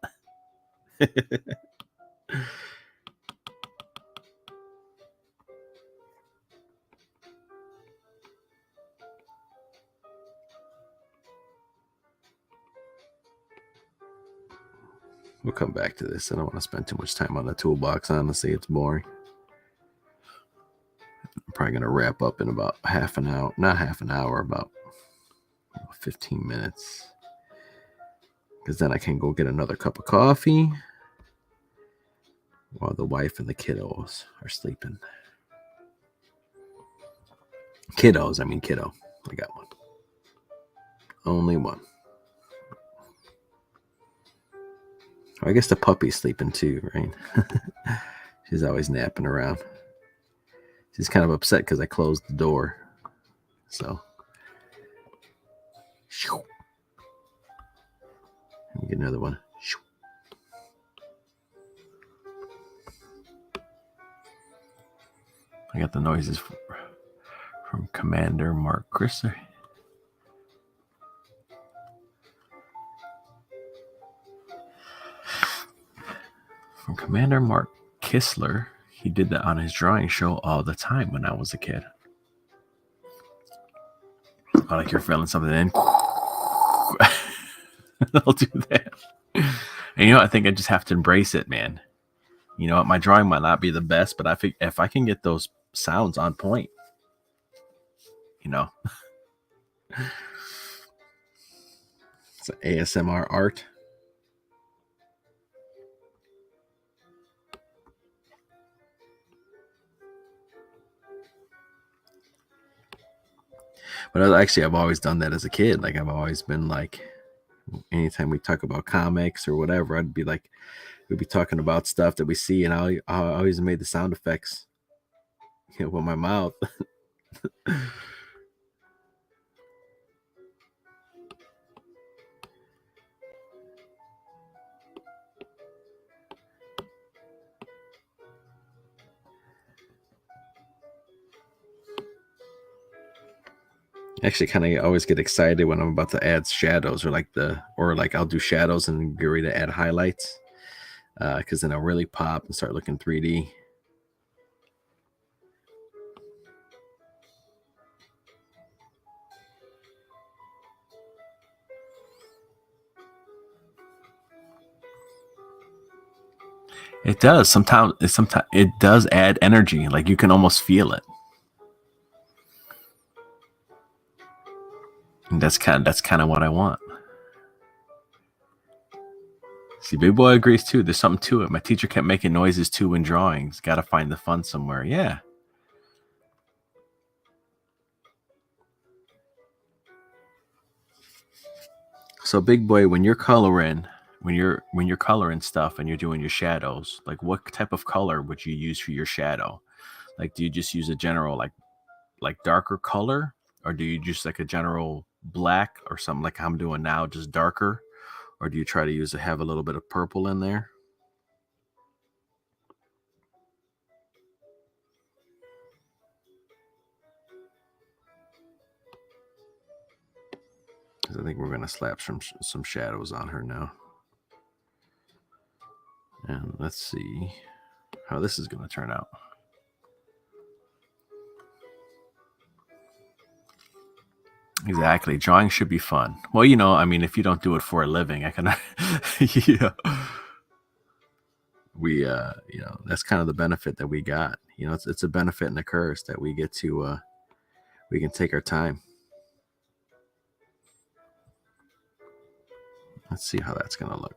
We'll come back to this. I don't want to spend too much time on the toolbox. Honestly, it's boring. I'm probably going to wrap up in about half an hour. Not half an hour, about 15 minutes. Because then I can go get another cup of coffee while the wife and the kiddos are sleeping. Kiddos, I mean kiddo. I got one. Only one. I guess the puppy's sleeping too, right? She's always napping around. She's kind of upset because I closed the door. So, let me get another one. I got the noises from Commander Mark Crisser. From Commander Mark Kistler. He did that on his drawing show all the time when I was a kid. Oh, like you're feeling something in. I'll do that. And you know, I think I just have to embrace it, man. You know what? My drawing might not be the best, but I think if I can get those sounds on point, you know, it's an ASMR art. But actually, I've always done that as a kid. Like, I've always been like, anytime we talk about comics or whatever, I'd be like, we'd be talking about stuff that we see, and I always made the sound effects, you know, with my mouth. Actually, kind of always get excited when I'm about to add shadows, or like I'll do shadows and get ready to add highlights, because then I'll really pop and start looking 3D. It does. Sometimes it does add energy. Like, you can almost feel it. And that's kind of what I want. See, Big Boy agrees too. There's something to it. My teacher kept making noises too in drawings. Got to find the fun somewhere. Yeah. So, Big Boy, when you're coloring, when you're coloring stuff and you're doing your shadows, like, what type of color would you use for your shadow? Like, do you just use a general like darker color, or do you just like a general black or something like I'm doing now, just darker, or do you try to have a little bit of purple in there? Because I think we're gonna slap some shadows on her now, and let's see how this is gonna turn out. Exactly. Drawing should be fun. Well, you know, I mean, if you don't do it for a living, I can, yeah. We, you know, that's kind of the benefit that we got. You know, it's a benefit and a curse that we get to, we can take our time. Let's see how that's going to look.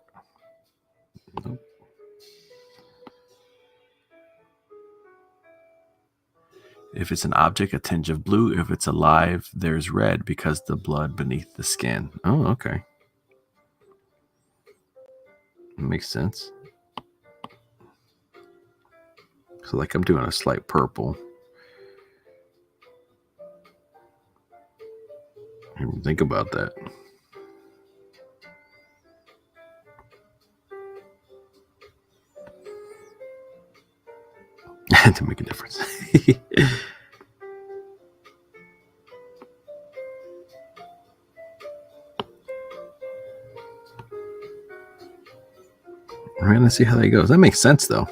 Nope. If it's an object, a tinge of blue. If it's alive, there's red because the blood beneath the skin. Oh, okay. Makes sense. So, like, I'm doing a slight purple. Think about that. To make a difference. All right, let's see how that goes. That makes sense, though. I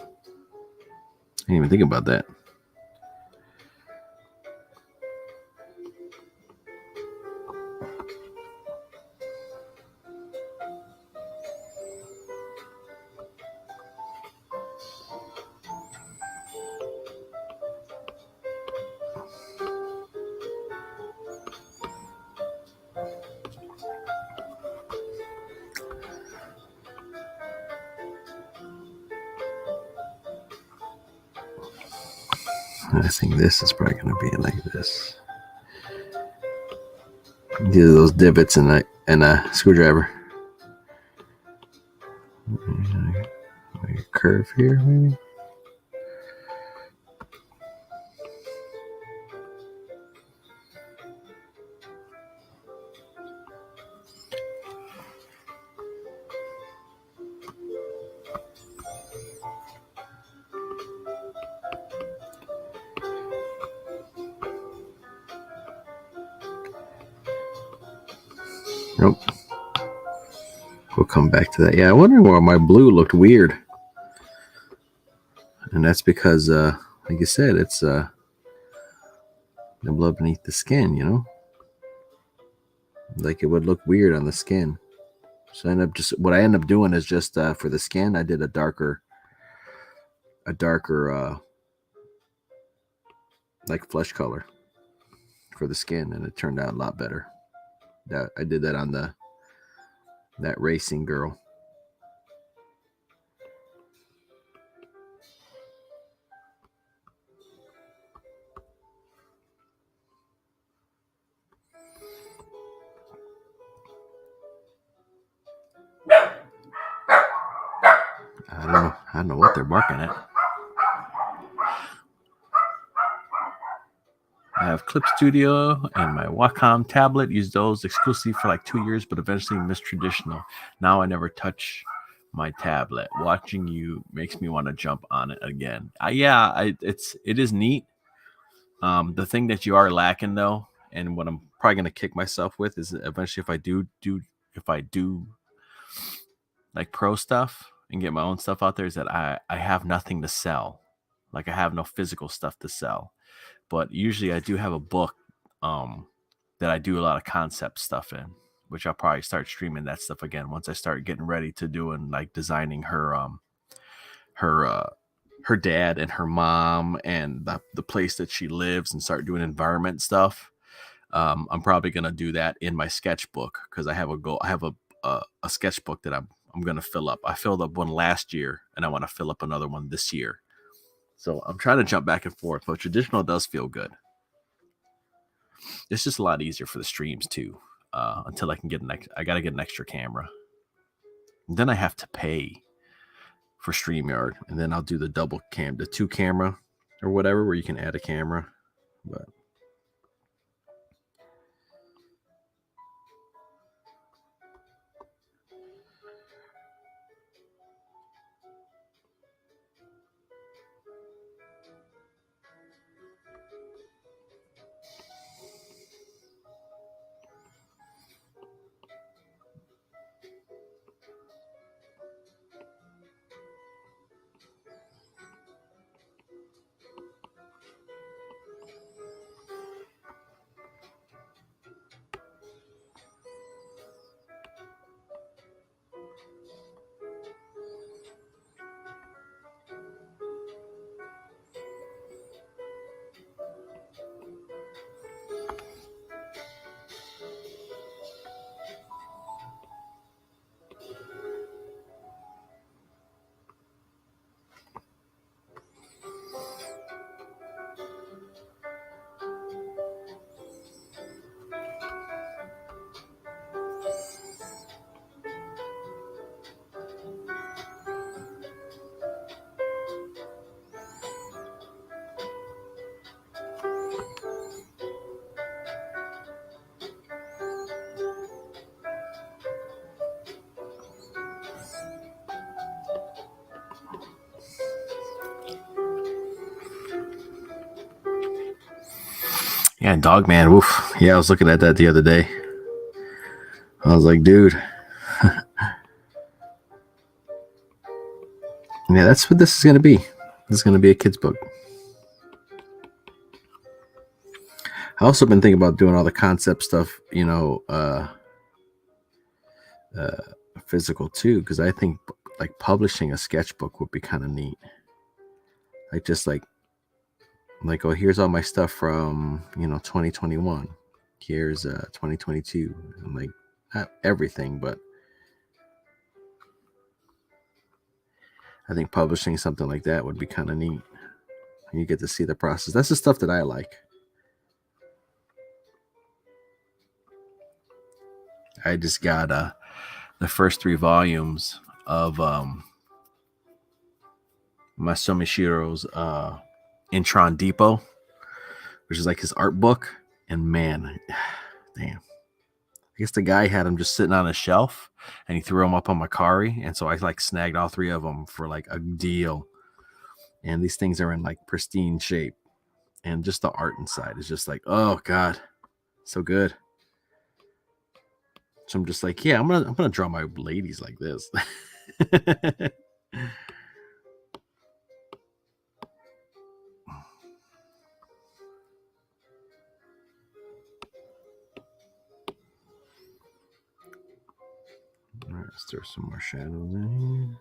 didn't even think about that. I think this is probably going to be like this. These are those divots in a screwdriver. Like a curve here, maybe. Nope. We'll come back to that. Yeah, I wonder why my blue looked weird. And that's because, like you said, it's the blood beneath the skin, you know? Like it would look weird on the skin. So what I end up doing is just for the skin, I did a darker like flesh color for the skin, and it turned out a lot better. That I did that on that racing girl. I don't know what they're barking at. I have Clip Studio and my Wacom tablet. Used those exclusively for like 2 years, but eventually missed traditional. Now I never touch my tablet. Watching you makes me want to jump on it again. It is neat. The thing that you are lacking though, and what I'm probably gonna kick myself with is eventually if I do like pro stuff and get my own stuff out there, is that I have nothing to sell. Like I have no physical stuff to sell. But usually I do have a book that I do a lot of concept stuff in, which I'll probably start streaming that stuff again once I start getting ready to doing like designing her dad and her mom and the place that she lives, and start doing environment stuff. I'm probably gonna do that in my sketchbook because I have a goal. I have a sketchbook that I'm gonna fill up. I filled up one last year, and I want to fill up another one this year. So I'm trying to jump back and forth, but traditional does feel good. It's just a lot easier for the streams too. Until I can get I gotta get an extra camera. And then I have to pay for StreamYard, and then I'll do the the 2 camera or whatever, where you can add a camera. But yeah, Dog Man, woof. Yeah, I was looking at that the other day. I was like, dude. Yeah, that's what this is gonna be. This is gonna be a kid's book. I also been thinking about doing all the concept stuff, physical too, because I think like publishing a sketchbook would be kind of neat. Like just like, oh, here's all my stuff from 2021. Here's 2022. And like not everything, but I think publishing something like that would be kind of neat. You get to see the process. That's the stuff that I like. I just got the first 3 volumes of Masumi Shiro's Intron Depot, which is like his art book. And man, damn. I guess the guy had them just sitting on a shelf and he threw them up on Macari. And so I like snagged all 3 of them for like a deal. And these things are in like pristine shape. And just the art inside is just like, oh God, so good. So I'm just like, yeah, I'm gonna draw my ladies like this. All right, let's throw some more shadows in here.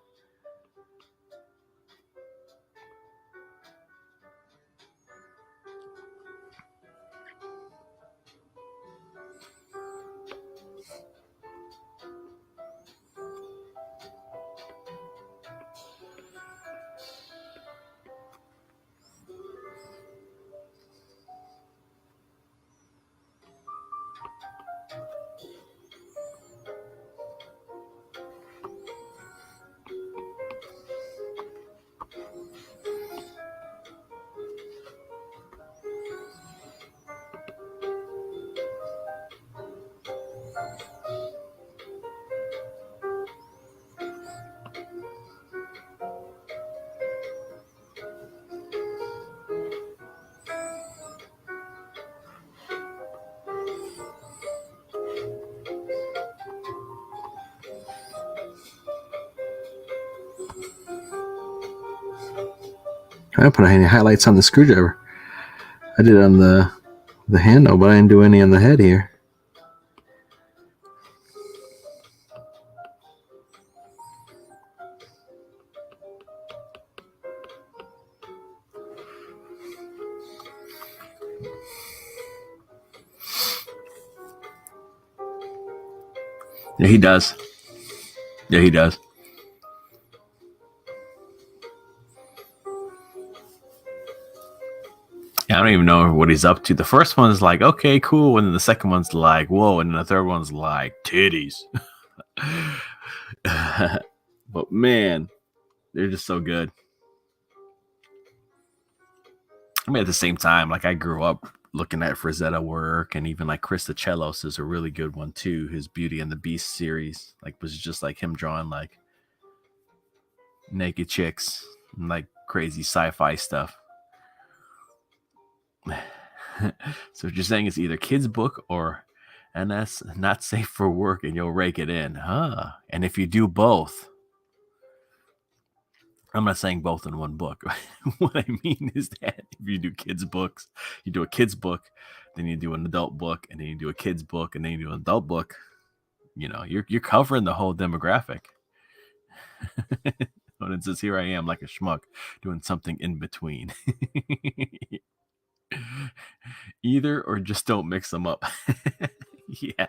I didn't put any highlights on the screwdriver. I did it on the handle, but I didn't do any on the head here. Yeah, he does. Yeah, he does. I don't even know what he's up to. The first one's like, okay, cool. And then the second one's like, whoa. And then the third one's like, titties. But man, they're just so good. I mean, at the same time, like I grew up looking at Frazetta work, and even like Chris Cellos is a really good one too. His Beauty and the Beast series, like, was just like him drawing like naked chicks and like crazy sci-fi stuff. So what you're saying is either kids book or NS not safe for work, and you'll rake it in, huh? And if you do both, I'm not saying both in one book. What I mean is that if you do kids books, you do a kids book, then you do an adult book, and then you do a kids book, and then you do an adult book. You know, you're covering the whole demographic. And it says, here I am like a schmuck doing something in between. Either or just don't mix them up. Yeah.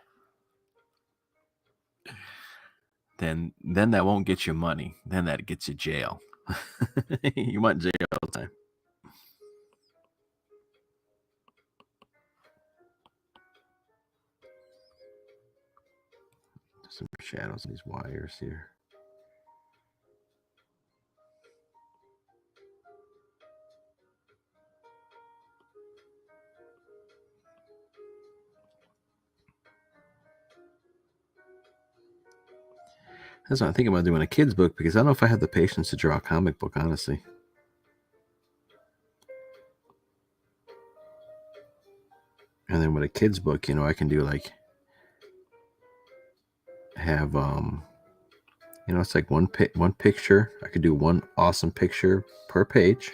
Then that won't get you money. Then that gets you jail. You want jail all the time. Some shadows on these wires here. That's what I'm thinking about doing, a kid's book, because I don't know if I have the patience to draw a comic book, honestly. And then with a kid's book, you know, I can do like have you know, it's like one picture. I could do one awesome picture per page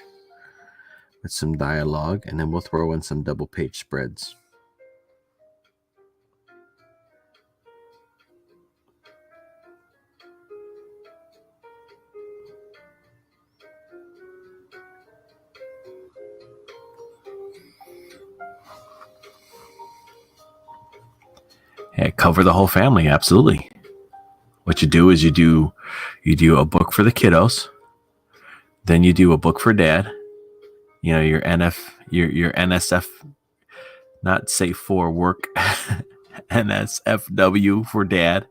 with some dialogue, and then we'll throw in some double page spreads. Yeah, cover the whole family, absolutely. What you do is you do a book for the kiddos, then you do a book for dad, your your NSF, not safe for work, NSFW for dad.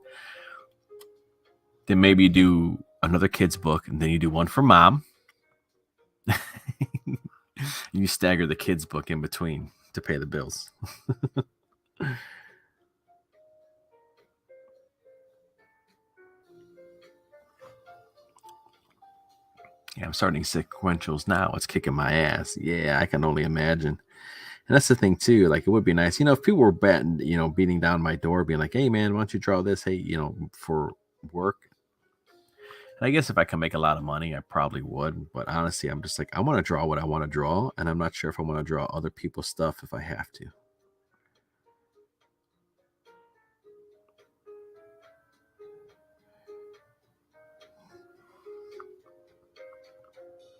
Then maybe you do another kid's book, and then you do one for mom. You stagger the kids' book in between to pay the bills. Yeah, I'm starting sequentials now. It's kicking my ass. Yeah, I can only imagine. And that's the thing too. Like, it would be nice, if people were beating down my door, being like, "Hey, man, why don't you draw this? Hey, for work." And I guess if I can make a lot of money, I probably would. But honestly, I'm just like, I want to draw what I want to draw, and I'm not sure if I want to draw other people's stuff if I have to.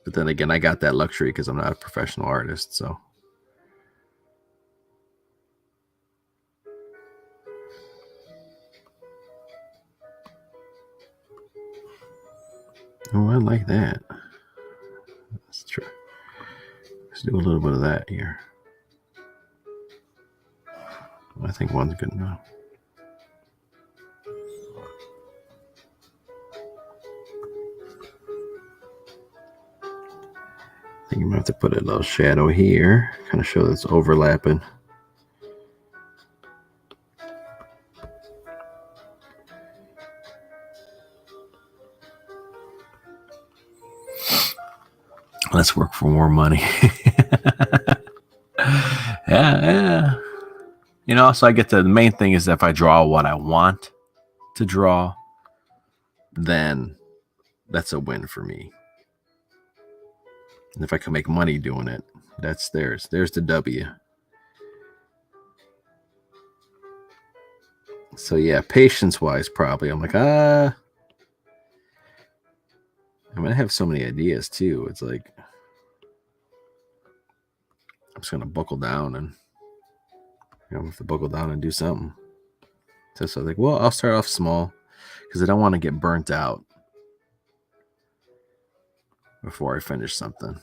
But then again, I got that luxury because I'm not a professional artist, so. Oh, I like that. That's true. Let's do a little bit of that here. I think one's good enough. I think you might have to put a little shadow here, kind of show that it's overlapping. Let's work for more money. Yeah. So I get the main thing is that if I draw what I want to draw, then that's a win for me. And if I can make money doing it, that's theirs. There's the W. So yeah, patience-wise, probably I'm like, I'm gonna have so many ideas too. It's like I'm just gonna buckle down and I have to buckle down and do something. So I was like, well, I'll start off small because I don't want to get burnt out before I finish something.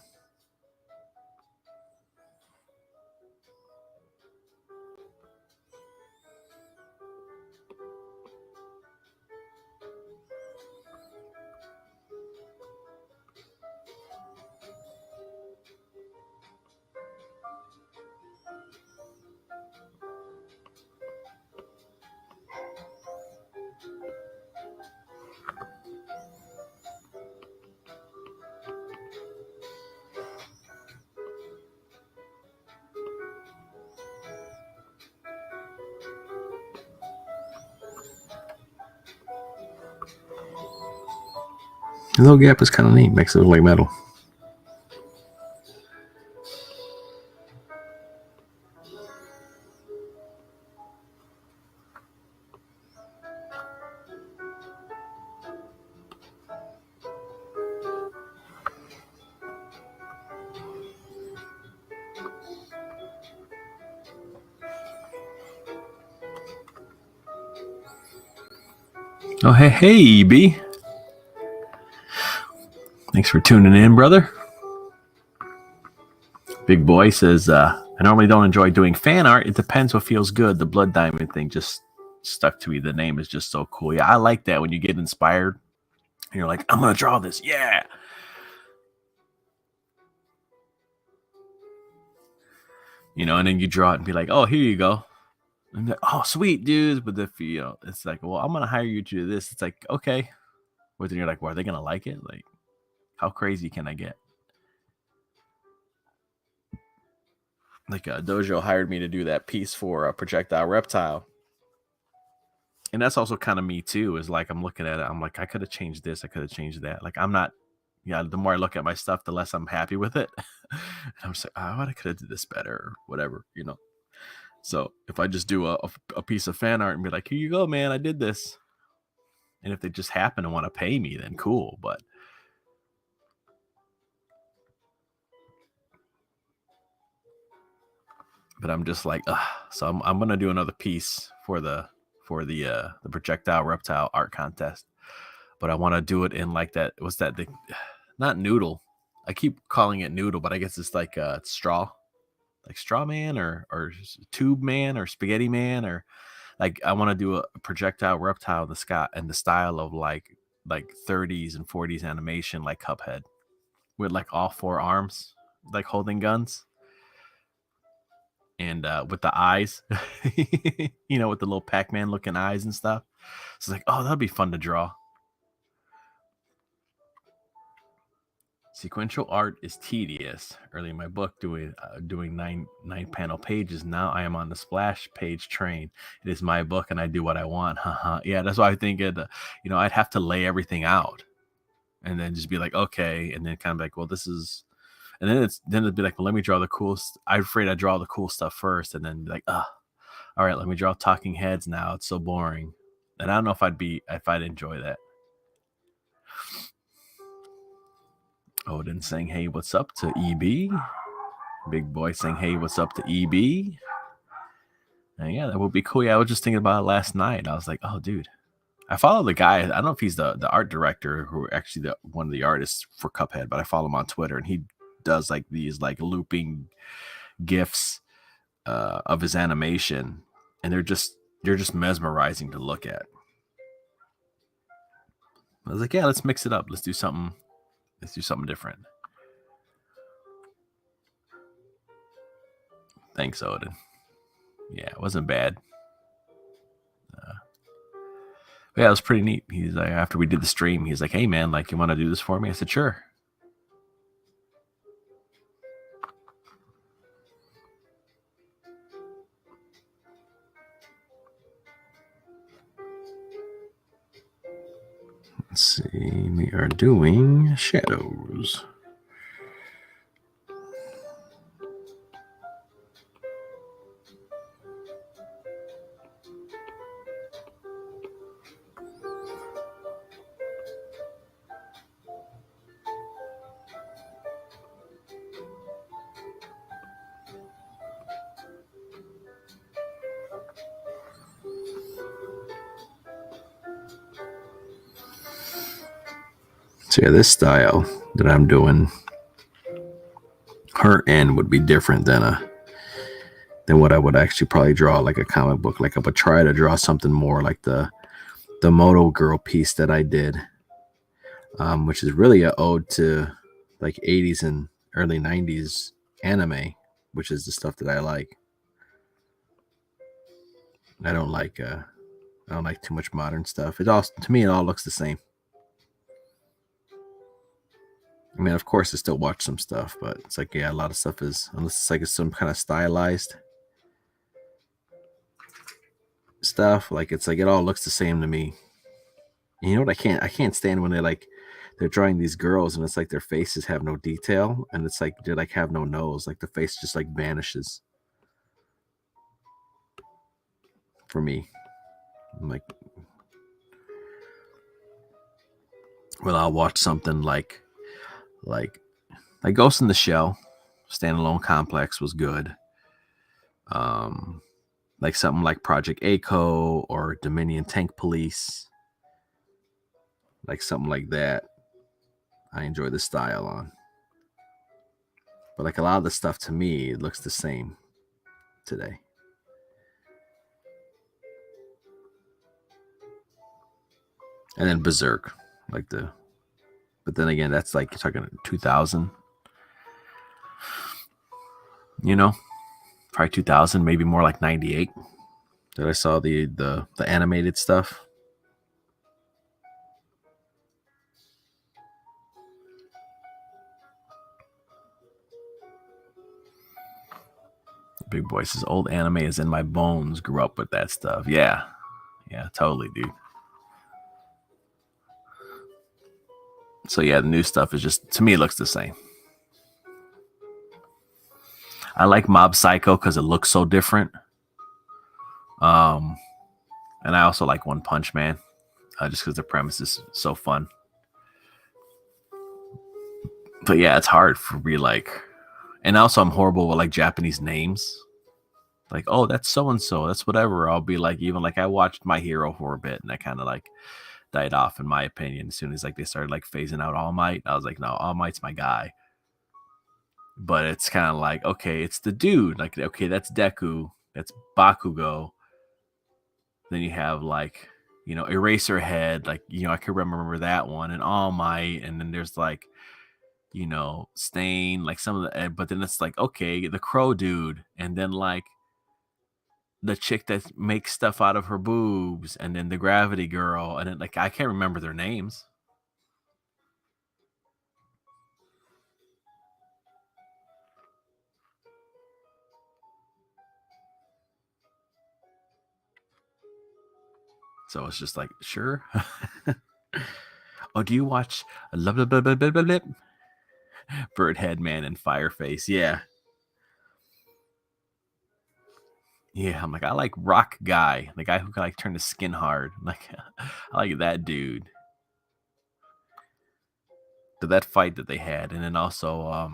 The little gap is kind of neat. Makes it look like metal. Oh, hey, B. Thanks for tuning in, brother. Big Boy says, I normally don't enjoy doing fan art. It depends what feels good. The blood diamond thing just stuck to me. The name is just so cool. Yeah, I like that when you get inspired. And you're like, I'm going to draw this. Yeah. And then you draw it and be like, oh, here you go. I'm like, oh, sweet, dude. But if it's like, well, I'm going to hire you to do this. It's like, okay. But then you're like, well, are they going to like it? Like, how crazy can I get? Like, Dojo hired me to do that piece for a projectile reptile. And that's also kind of me too, is like, I'm looking at it. I'm like, I could have changed this. I could have changed that. Like, I'm not, the more I look at my stuff, the less I'm happy with it. And I'm just like, oh, I could have did this better or whatever, So if I just do a piece of fan art and be like, here you go, man, I did this. And if they just happen to want to pay me, then cool. But I'm just like, so I'm gonna do another piece for the projectile reptile art contest, but I want to do it in like that. What's that? Not noodle. I keep calling it noodle, but I guess it's like straw, like straw man or tube man or spaghetti man, or like I want to do a projectile reptile in the sky in the style of like 30s and 40s animation, like Cuphead, with like all four arms, like holding guns, and with the eyes, with the little Pac-Man looking eyes and stuff. So it's like, oh, that'd be fun to draw. Sequential art is tedious. Early in my book, doing nine panel pages. Now I am on the splash page train. It is my book, and I do what I want. Haha. Yeah, that's why I think it. I'd have to lay everything out, and then just be like, okay, and then kind of like, well, this is, and then it'd be like, well, let me draw the cool. I'm afraid I draw the cool stuff first, and then be like, all right, let me draw talking heads now. It's so boring, and I don't know if I'd enjoy that. Odin saying, hey, what's up to EB? Big Boy saying, hey, what's up to EB? And yeah, that would be cool. Yeah, I was just thinking about it last night. I was like, oh, dude. I follow the guy. I don't know if he's the art director who actually one of the artists for Cuphead, but I follow him on Twitter, and he does like these like looping GIFs of his animation, and they're just mesmerizing to look at. I was like, yeah, let's mix it up. Let's do something different. Thanks, Odin. Yeah, it wasn't bad. Yeah, it was pretty neat. He's like, after we did the stream, he's like, hey, man, like, you want to do this for me? I said, sure. Let's see. We are doing shadows. So yeah, this style that I'm doing, her end would be different than what I would actually probably draw like a comic book. Like I would try to draw something more like the Moto Girl piece that I did, which is really an ode to like 80s and early 90s anime, which is the stuff that I like. I don't like too much modern stuff. It all, to me, it all looks the same. I mean, of course, I still watch some stuff, but it's like, yeah, a lot of stuff is, unless it's like some kind of stylized stuff, like it's like it all looks the same to me. And you know what? I can't stand when they're drawing these girls and it's like their faces have no detail, and it's like they like have no nose, like the face just like vanishes. For me, I'm like, well, I'll watch something like Ghost in the Shell, standalone complex was good. Like something like Project A-ko or Dominion Tank Police, like something like that. I enjoy the style on. But like a lot of the stuff to me, it looks the same today. And then Berserk, but then again, that's like you're talking 2000, probably 2000, maybe more like 98 that I saw the animated stuff. Big Boy says, old anime is in my bones. Grew up with that stuff. Yeah, totally, dude. So yeah, the new stuff is just, to me, it looks the same. I like Mob Psycho because it looks so different. And I also like One Punch Man, just because the premise is so fun. But yeah, it's hard for me, like, and also I'm horrible with like Japanese names. Like, oh, that's so and so, that's whatever. I'll be like, even like I watched My Hero for a bit, and I kind of like died off in my opinion as soon as like they started like phasing out All Might. I was like, no, All Might's my guy. but it's kind of like, okay, it's the dude. Like, okay, that's Deku, that's Bakugo. Then you have like, Eraserhead. Like, I can remember that one, and All Might, and then there's like, Stain, like some of the, but then it's like, okay, the Crow dude, and then like the chick that makes stuff out of her boobs, and then the Gravity Girl, and then like I can't remember their names. So it's just like, sure. Oh, do you watch Birdhead Man and Fireface? Yeah. Yeah, I'm like, I like Rock Guy, the guy who can like turn the skin hard. Like, I like that dude. To that fight that they had, and then also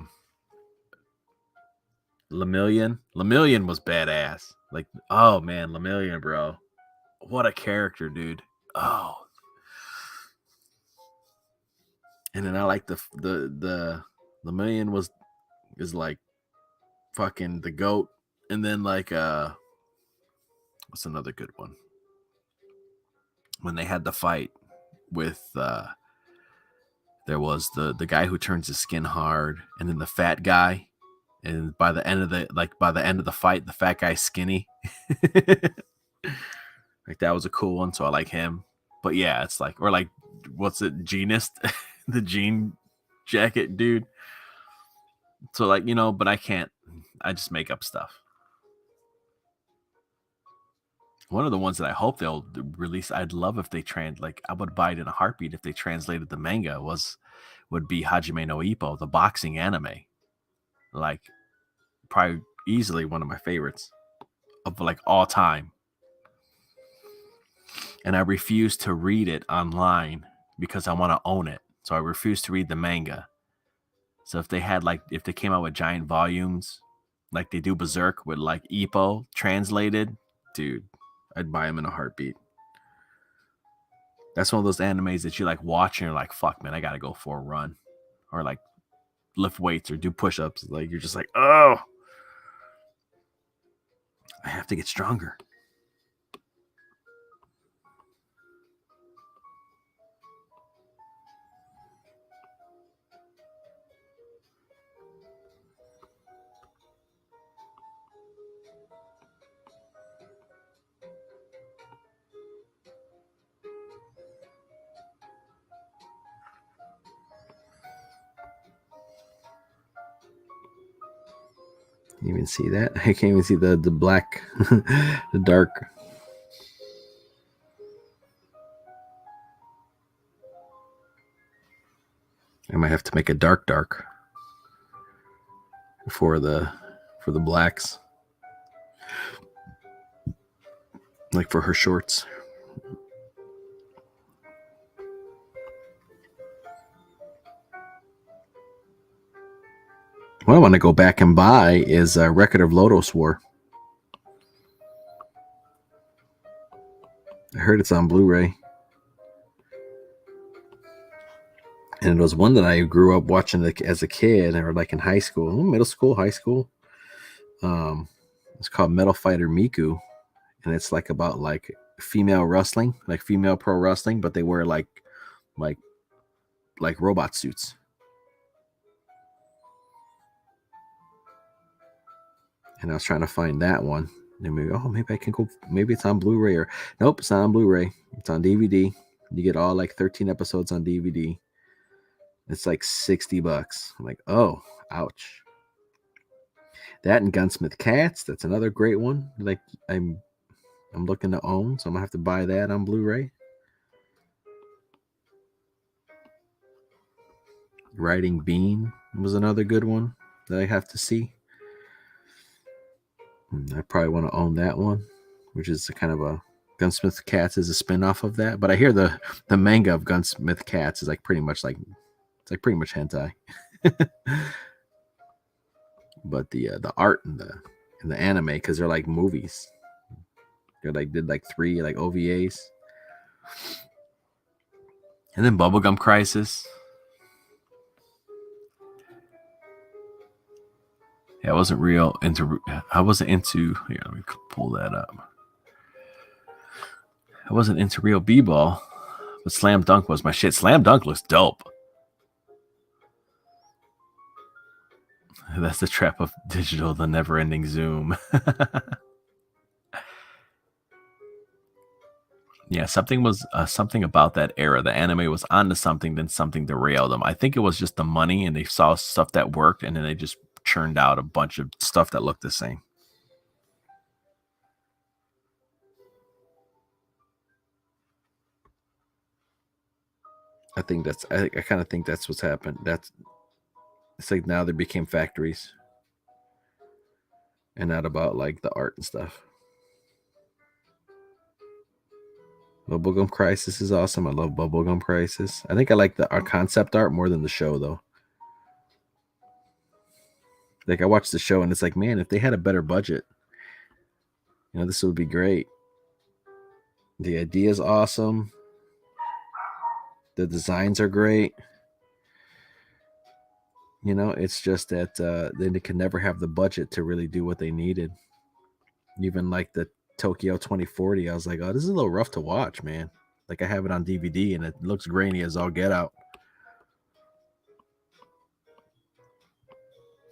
Lemillion. Lemillion was badass. Like, oh man, Lemillion, bro, what a character, dude. Oh, and then I like the Lemillion is like fucking the goat, and then like what's another good one? When they had the fight with there was the guy who turns his skin hard, and then the fat guy, and by the end of the fight, the fat guy's skinny. Like, that was a cool one, so I like him. But yeah, it's like, or like, what's it, Genist, the jean jacket dude. So like, but I can't. I just make up stuff. One of the ones that I hope they'll release, I'd love if they I would buy it in a heartbeat if they translated the manga, would be Hajime no Ippo, the boxing anime. Like, probably easily one of my favorites of like all time. And I refuse to read it online because I want to own it. So I refuse to read the manga. So if they came out with giant volumes, like they do Berserk with like Ippo translated, dude, I'd buy them in a heartbeat. That's one of those animes that you like watch and you're like, fuck, man, I gotta go for a run, or like lift weights or do push-ups. Like, you're just like, oh, I have to get stronger. You even see that? I can't even see the black, the dark. I might have to make a dark for the blacks, like for her shorts. What I want to go back and buy is a Record of Lodoss War. I heard it's on Blu-ray. And it was one that I grew up watching as a kid, or like in high school, middle school, high school. It's called Metal Fighter Miku, and it's like about like female wrestling, like female pro wrestling, but they wear like robot suits. And I was trying to find that one. And maybe I can go. Maybe it's on Blu-ray, or nope, it's not on Blu-ray. It's on DVD. You get all like 13 episodes on DVD. It's like $60. I'm like, oh, ouch. That and Gunsmith Cats. That's another great one. Like, I'm looking to own, so I'm gonna have to buy that on Blu-ray. Riding Bean was another good one that I have to see. I probably want to own that one, which is a kind of a Gunsmith Cats is a spin-off of that. But I hear the manga of Gunsmith Cats is like pretty much hentai. But the art and the anime, because they're like movies. They did like 3 like OVAs. And then Bubblegum Crisis. Yeah, I wasn't real into. I wasn't into. Here, let me pull that up. I wasn't into real b-ball, but Slam Dunk was my shit. Slam Dunk looks dope. That's the trap of digital, the never-ending zoom. Yeah, something was something about that era. The anime was onto something, then something derailed them. I think it was just the money, and they saw stuff that worked, and then they just churned out a bunch of stuff that looked the same. I think that's. I kind of think that's what's happened. It's like now they became factories, and not about like the art and stuff. Bubblegum Crisis is awesome. I love Bubblegum Crisis. I think I like the concept art more than the show, though. Like I watched the show, and it's like, man, if they had a better budget, this would be great. The idea is awesome. The designs are great. It's just that they could never have the budget to really do what they needed. Even like the Tokyo 2040, I was like, oh, this is a little rough to watch, man. Like I have it on DVD, and it looks grainy as all get out.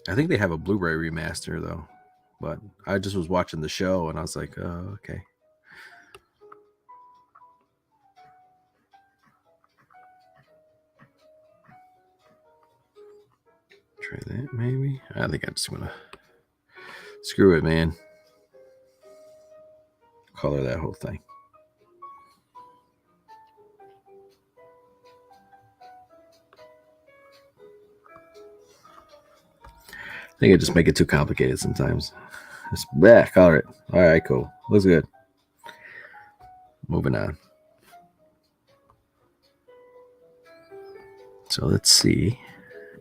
I think they have a Blu-ray remaster, though. But I just was watching the show, and I was like, oh, okay. Try that, maybe. I think I'm just gonna screw it, man. Color that whole thing. I think I just make it too complicated sometimes. Just color it. All right, cool. Looks good. Moving on. So let's see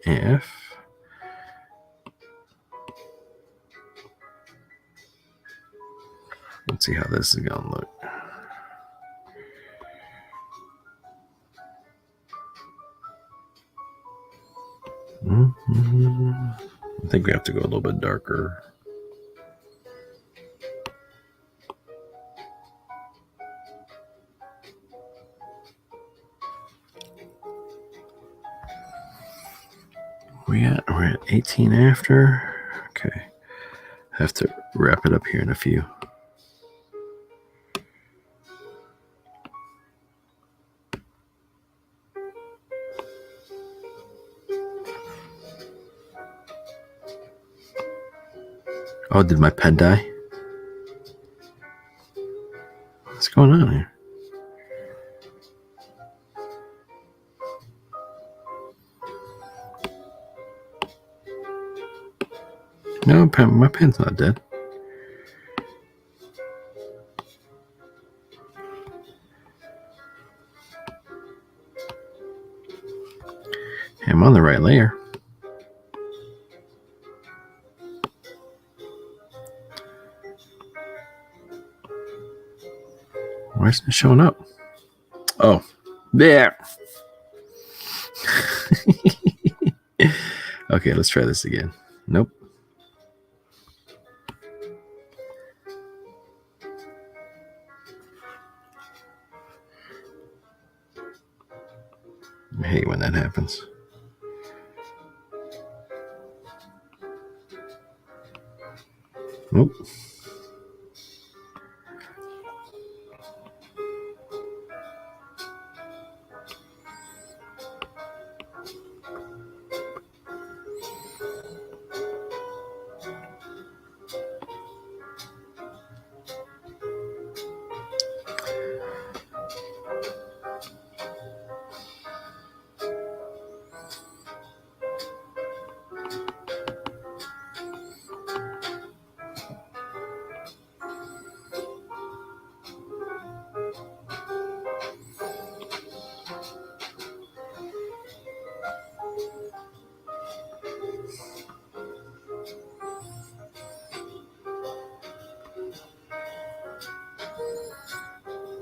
if let's see how this is gonna look. I think we have to go a little bit darker. We're at 18 after. Okay. Have to wrap it up here in a few. Oh, did my pen die? What's going on here? No, my pen's not dead. I'm on the right layer. Why isn't it showing up? Oh, there. Okay, let's try this again. Nope. I hate when that happens. Nope.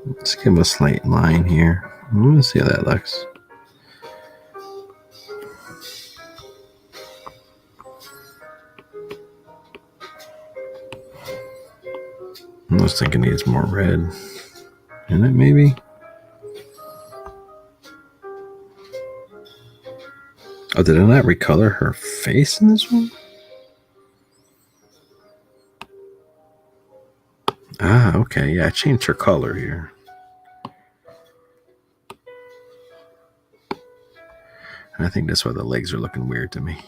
Let's give him a slight line here. Let's see how that looks. I was thinking it needs more red. Isn't it, maybe? Oh, did I not recolor her face in this one? Ah, okay. Yeah, I changed her color here. I think that's why the legs are looking weird to me.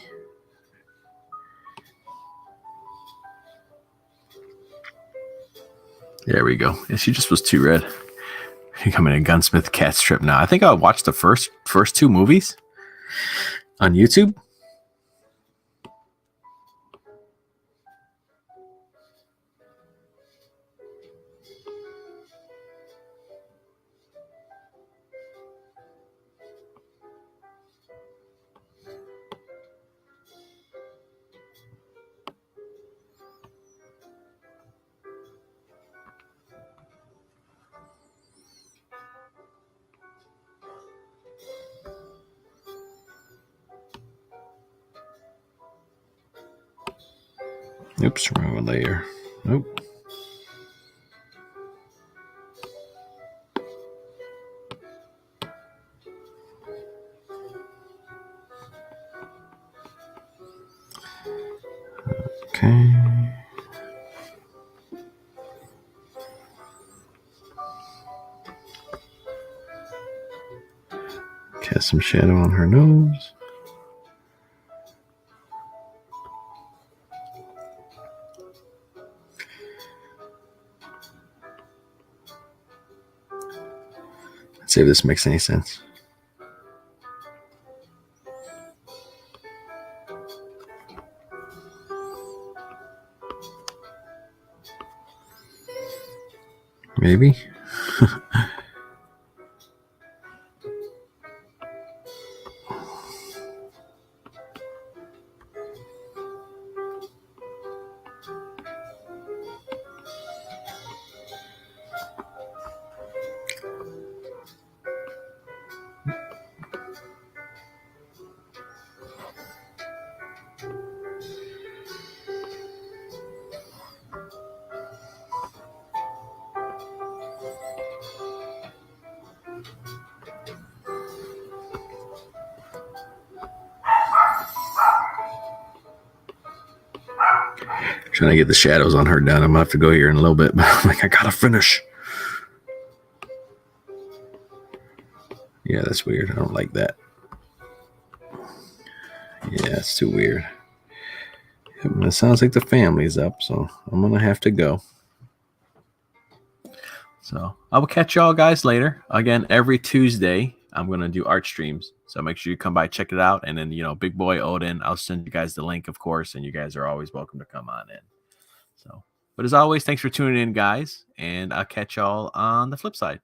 There we go. Yeah, she just was too red. Becoming a gunsmith cat strip now. I think I watched the first two movies on YouTube. Oops, wrong layer. Nope. Okay. Cast some shadow on her nose. Let's see if this makes any sense. Maybe. Trying to get the shadows on her done. I'm gonna have to go here in a little bit, but I'm like, I gotta finish. Yeah, that's weird. I don't like that. Yeah, it's too weird. It sounds like the family's up, so I'm gonna have to go. So I will catch y'all guys later. Again, every Tuesday, I'm gonna do art streams. So make sure you come by, check it out. And then, Big Boy Odin, I'll send you guys the link, of course, and you guys are always welcome to come on in. So, but as always, thanks for tuning in, guys, and I'll catch y'all on the flip side.